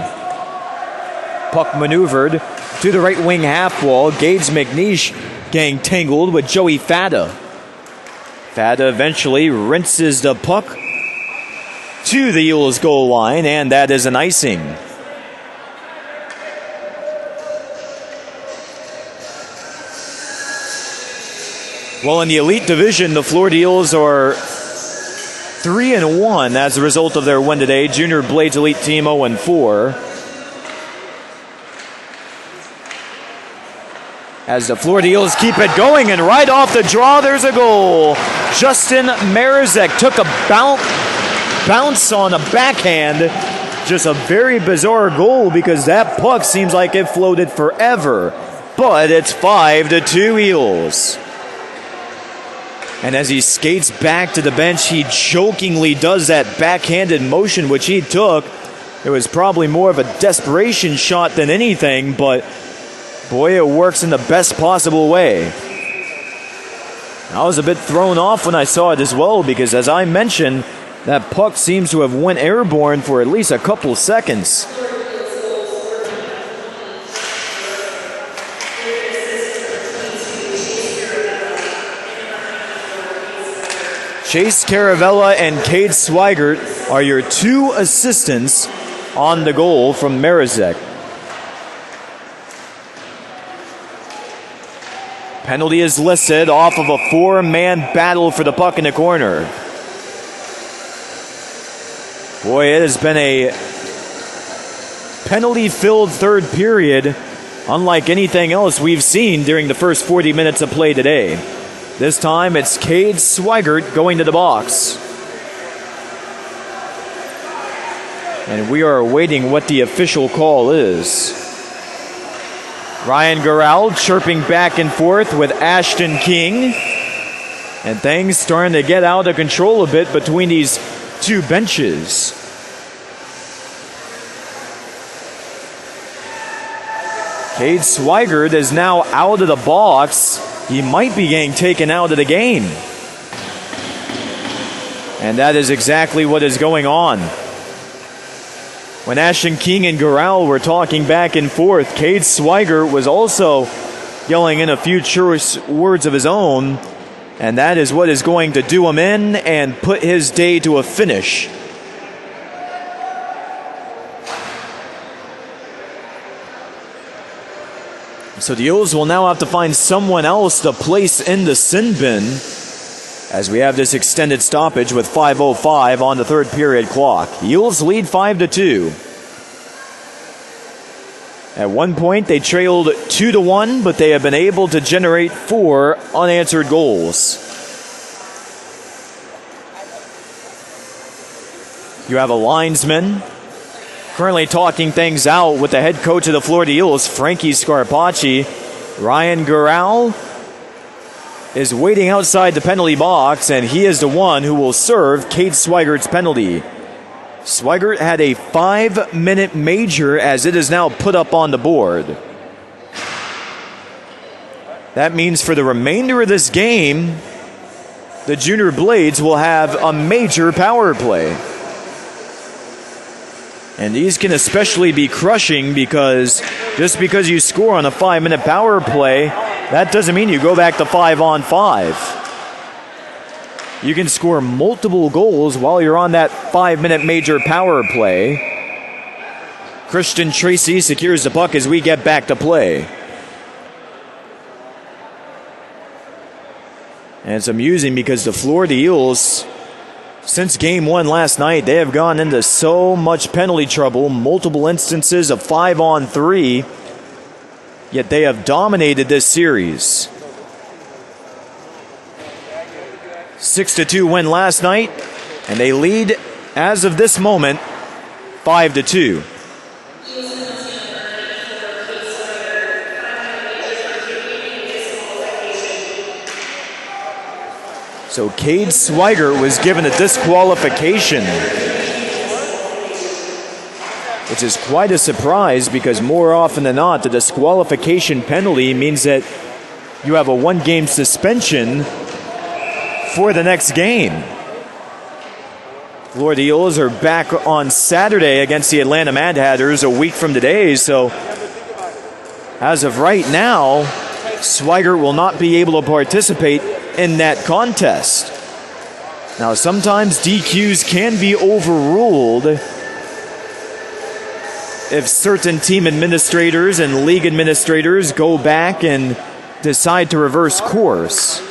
Puck maneuvered to the right wing half wall. Gage McNeish getting tangled with Joey Fada. Fada eventually rinses the puck to the Eels goal line, and that is an icing. Well, in the elite division, the Florida Eels are 3-1 as a result of their win today. Junior Blades elite team 0-4. As the Florida Eels keep it going, and right off the draw, there's a goal. Justin Marazek took a bounce on a backhand. Just a very bizarre goal because that puck seems like it floated forever. But it's 5-2 Eels. And as he skates back to the bench, he jokingly does that backhanded motion, which he took. It was probably more of a desperation shot than anything, but boy, it works in the best possible way. I was a bit thrown off when I saw it as well, because as I mentioned, that puck seems to have went airborne for at least a couple seconds. Chase Caravella and Cade Swigert are your 2 assistants on the goal from Marazek. Penalty is listed off of a 4-man battle for the puck in the corner. Boy, it has been a penalty-filled third period, unlike anything else we've seen during the first 40 minutes of play today. This time it's Cade Swigert going to the box. And we are awaiting what the official call is. Ryan Garral chirping back and forth with Ashton King. And things starting to get out of control a bit between these 2 benches. Cade Swigert is now out of the box. He might be getting taken out of the game. And that is exactly what is going on. When Ashton King and Garral were talking back and forth, Cade Swigert was also yelling in a few choice words of his own, and that is what is going to do him in and put his day to a finish. So the Eels will now have to find someone else to place in the sin bin as we have this extended stoppage with 5:05 on the third period clock. Eels lead 5-2. At one point they trailed 2-1, but they have been able to generate 4 unanswered goals. You have a linesman currently talking things out with the head coach of the Florida Eels, Frankie Scarpacci. Ryan Gural is waiting outside the penalty box, and he is the one who will serve Cade Swigert's penalty. Swigert had a 5-minute major as it is now put up on the board. That means for the remainder of this game, the Junior Blades will have a major power play. And these can especially be crushing because just because you score on a 5-minute power play, that doesn't mean you go back to 5-on-5. You can score multiple goals while you're on that 5-minute major power play. Christian Tracy secures the puck as we get back to play. And it's amusing because the Florida Eels, since game 1 last night, they have gone into so much penalty trouble, multiple instances of 5-on-3, yet they have dominated this series. 6-2 win last night, and they lead, as of this moment, 5-2. So Cade Swigert was given a disqualification, which is quite a surprise because more often than not, the disqualification penalty means that you have a 1-game suspension for the next game. Florida Eels are back on Saturday against the Atlanta Mad Hatters a week from today, so as of right now, Swigert will not be able to participate in that contest. Now, sometimes DQs can be overruled if certain team administrators and league administrators go back and decide to reverse course.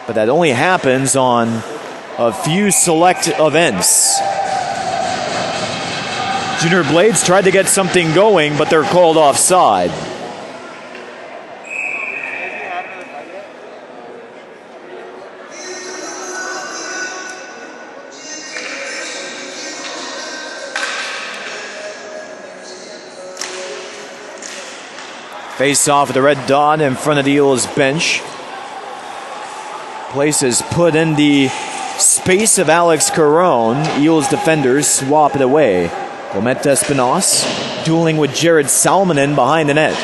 But that only happens on a few select events. Junior Blades tried to get something going, but they're called offside. Face off the red dot in front of the Eels bench. Place is put in the space of Alex Caron. Eels defenders swap it away. Clement Espinos dueling with Jared Salmonen behind the net.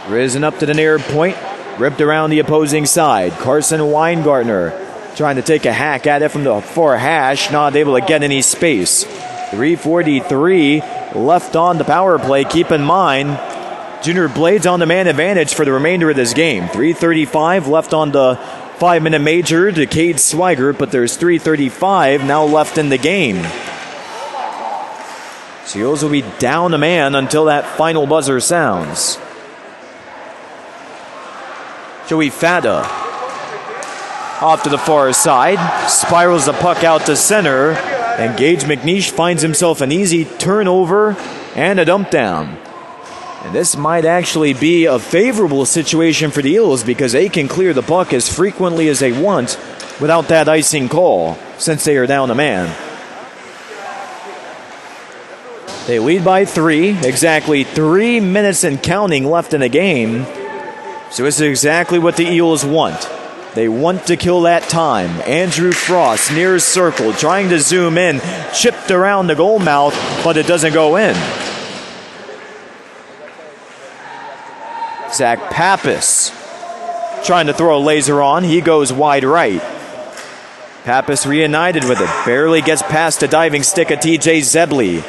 Risen up to the near point, ripped around the opposing side. Carson Weingartner trying to take a hack at it from the far hash, not able to get any space. 3:43 left on the power play. Keep in mind, Junior Blades on the man advantage for the remainder of this game. 3:35 left on the 5-minute major to Cade Swigert, but there's 3:35 now left in the game. Seals will be down a man until that final buzzer sounds. Joey Fata off to the far side, spirals the puck out to center, and Gage McNeish finds himself an easy turnover and a dump down. And this might actually be a favorable situation for the Eels because they can clear the puck as frequently as they want without that icing call since they are down a man. They lead by 3, exactly 3 minutes and counting left in the game. So this is exactly what the Eels want. They want to kill that time. Andrew Frost near circle, trying to zoom in, chipped around the goal mouth, but it doesn't go in. Zach Pappas trying to throw a laser on. He goes wide right. Pappas reunited with it. Barely gets past the diving stick of TJ Zebley.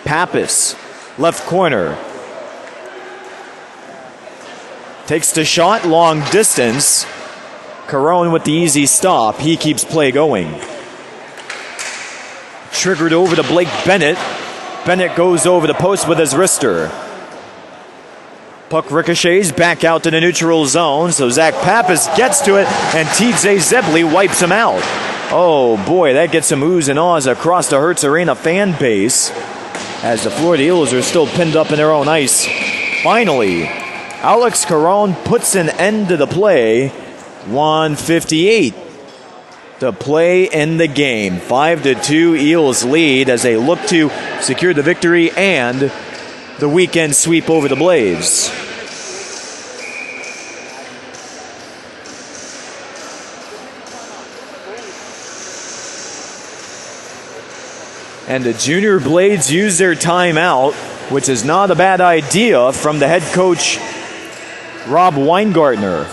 Pappas, left corner. Takes the shot, long distance. Caron with the easy stop. He keeps play going. Triggered over to Blake Bennett. Bennett goes over the post with his wrister. Puck ricochets back out to the neutral zone, so Zach Pappas gets to it, and TJ Zebley wipes him out. Oh boy, that gets some oohs and ahs across the Hertz Arena fan base as the Florida Eels are still pinned up in their own ice. Finally, Alex Caron puts an end to the play. 1:58 to play in the game. 5-2 Eels lead as they look to secure the victory and the weekend sweep over the Blades. And the Junior Blades use their timeout, which is not a bad idea from the head coach, Rob Weingartner.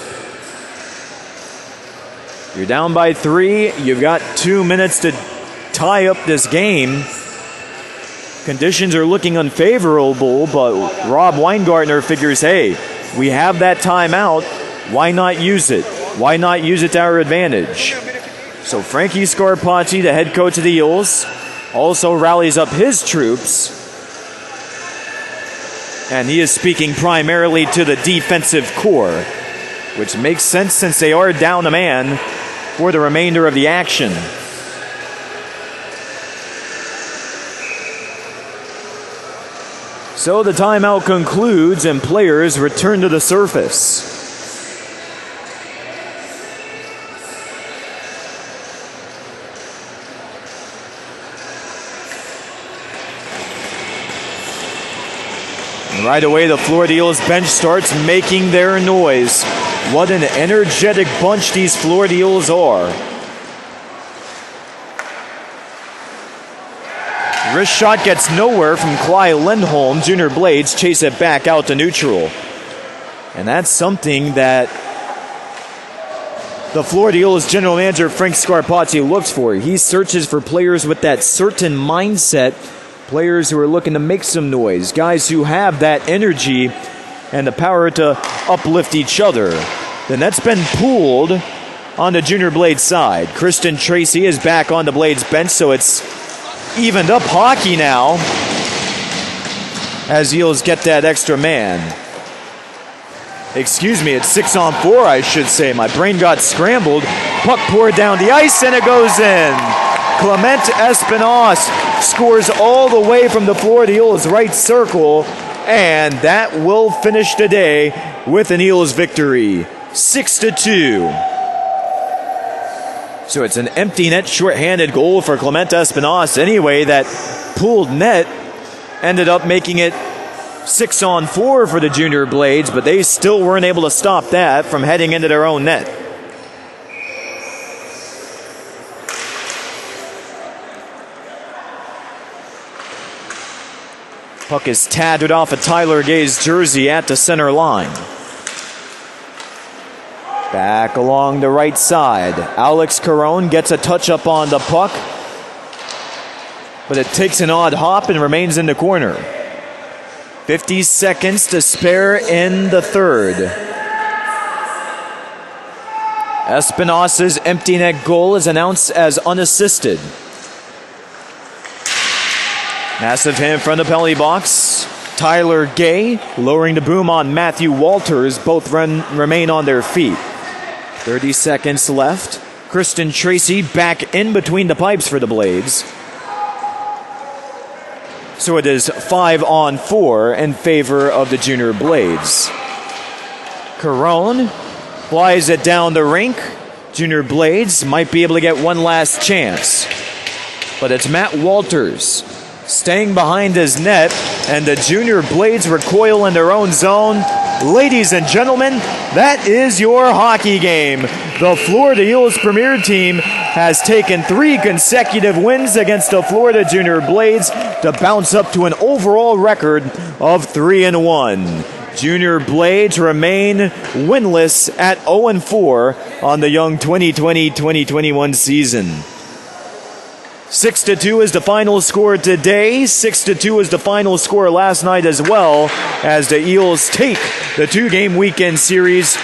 You're down by 3. You've got 2 minutes to tie up this game. Conditions are looking unfavorable, but Rob Weingartner figures, hey, we have that timeout. Why not use it? Why not use it to our advantage? So Frankie Scarpazzi, the head coach of the Eels, also rallies up his troops. And he is speaking primarily to the defensive core, which makes sense since they are down a man for the remainder of the action. So the timeout concludes and players return to the surface. And right away, the Florida Eels bench starts making their noise. What an energetic bunch these Florida Eels are. Wrist shot gets nowhere from Clyde Lindholm. Junior Blades chase it back out to neutral. And that's something that the Florida Eels general manager Frank Scarpazzi looks for. He searches for players with that certain mindset, players who are looking to make some noise, guys who have that energy and the power to uplift each other. The net's been pooled on the Junior Blades side. Kristen Tracy is back on the Blades bench, so it's evened up hockey now as Eels get that extra man. Excuse me, it's 6-on-4, I should say. My brain got scrambled. Puck poured down the ice and it goes in. Clement Espinos scores all the way from the Florida Eels right circle, and that will finish the day with an Eels victory, 6-2. So it's an empty net, shorthanded goal for Clement Espinos. Anyway, that pooled net ended up making it 6-on-4 for the Junior Blades, but they still weren't able to stop that from heading into their own net. Puck is tattered off of Tyler Gay's jersey at the center line. Back along the right side. Alex Caron gets a touch up on the puck, but it takes an odd hop and remains in the corner. 50 seconds to spare in the third. Espinos's empty net goal is announced as unassisted. Massive hit in front of the penalty box. Tyler Gay lowering the boom on Matthew Walters. Both remain on their feet. 30 seconds left. Kristen Tracy back in between the pipes for the Blades. So it is 5-on-4 in favor of the Junior Blades. Caron flies it down the rink. Junior Blades might be able to get one last chance. But it's Matt Walters staying behind his net, and the Junior Blades recoil in their own zone. Ladies and gentlemen, that is your hockey game. The Florida Eels Premier Team has taken 3 consecutive wins against the Florida Junior Blades to bounce up to an overall record of 3-1. Junior Blades remain winless at 0-4 on the young 2020-2021 season. 6-2 is the final score today. 6-2 is the final score last night as well, as the Eels take the 2-game weekend series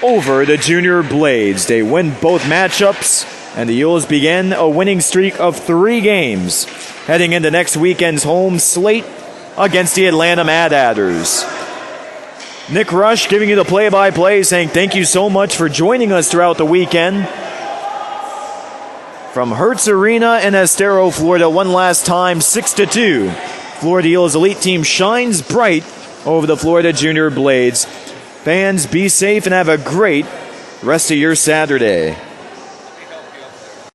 over the Junior Blades. They win both matchups, and the Eels begin a winning streak of 3 games, heading into next weekend's home slate against the Atlanta Mad Hatters. Nick Rush giving you the play-by-play, saying thank you so much for joining us throughout the weekend. From Hertz Arena in Estero, Florida, one last time, 6-2. Florida Eels elite team shines bright over the Florida Junior Blades. Fans, be safe and have a great rest of your Saturday.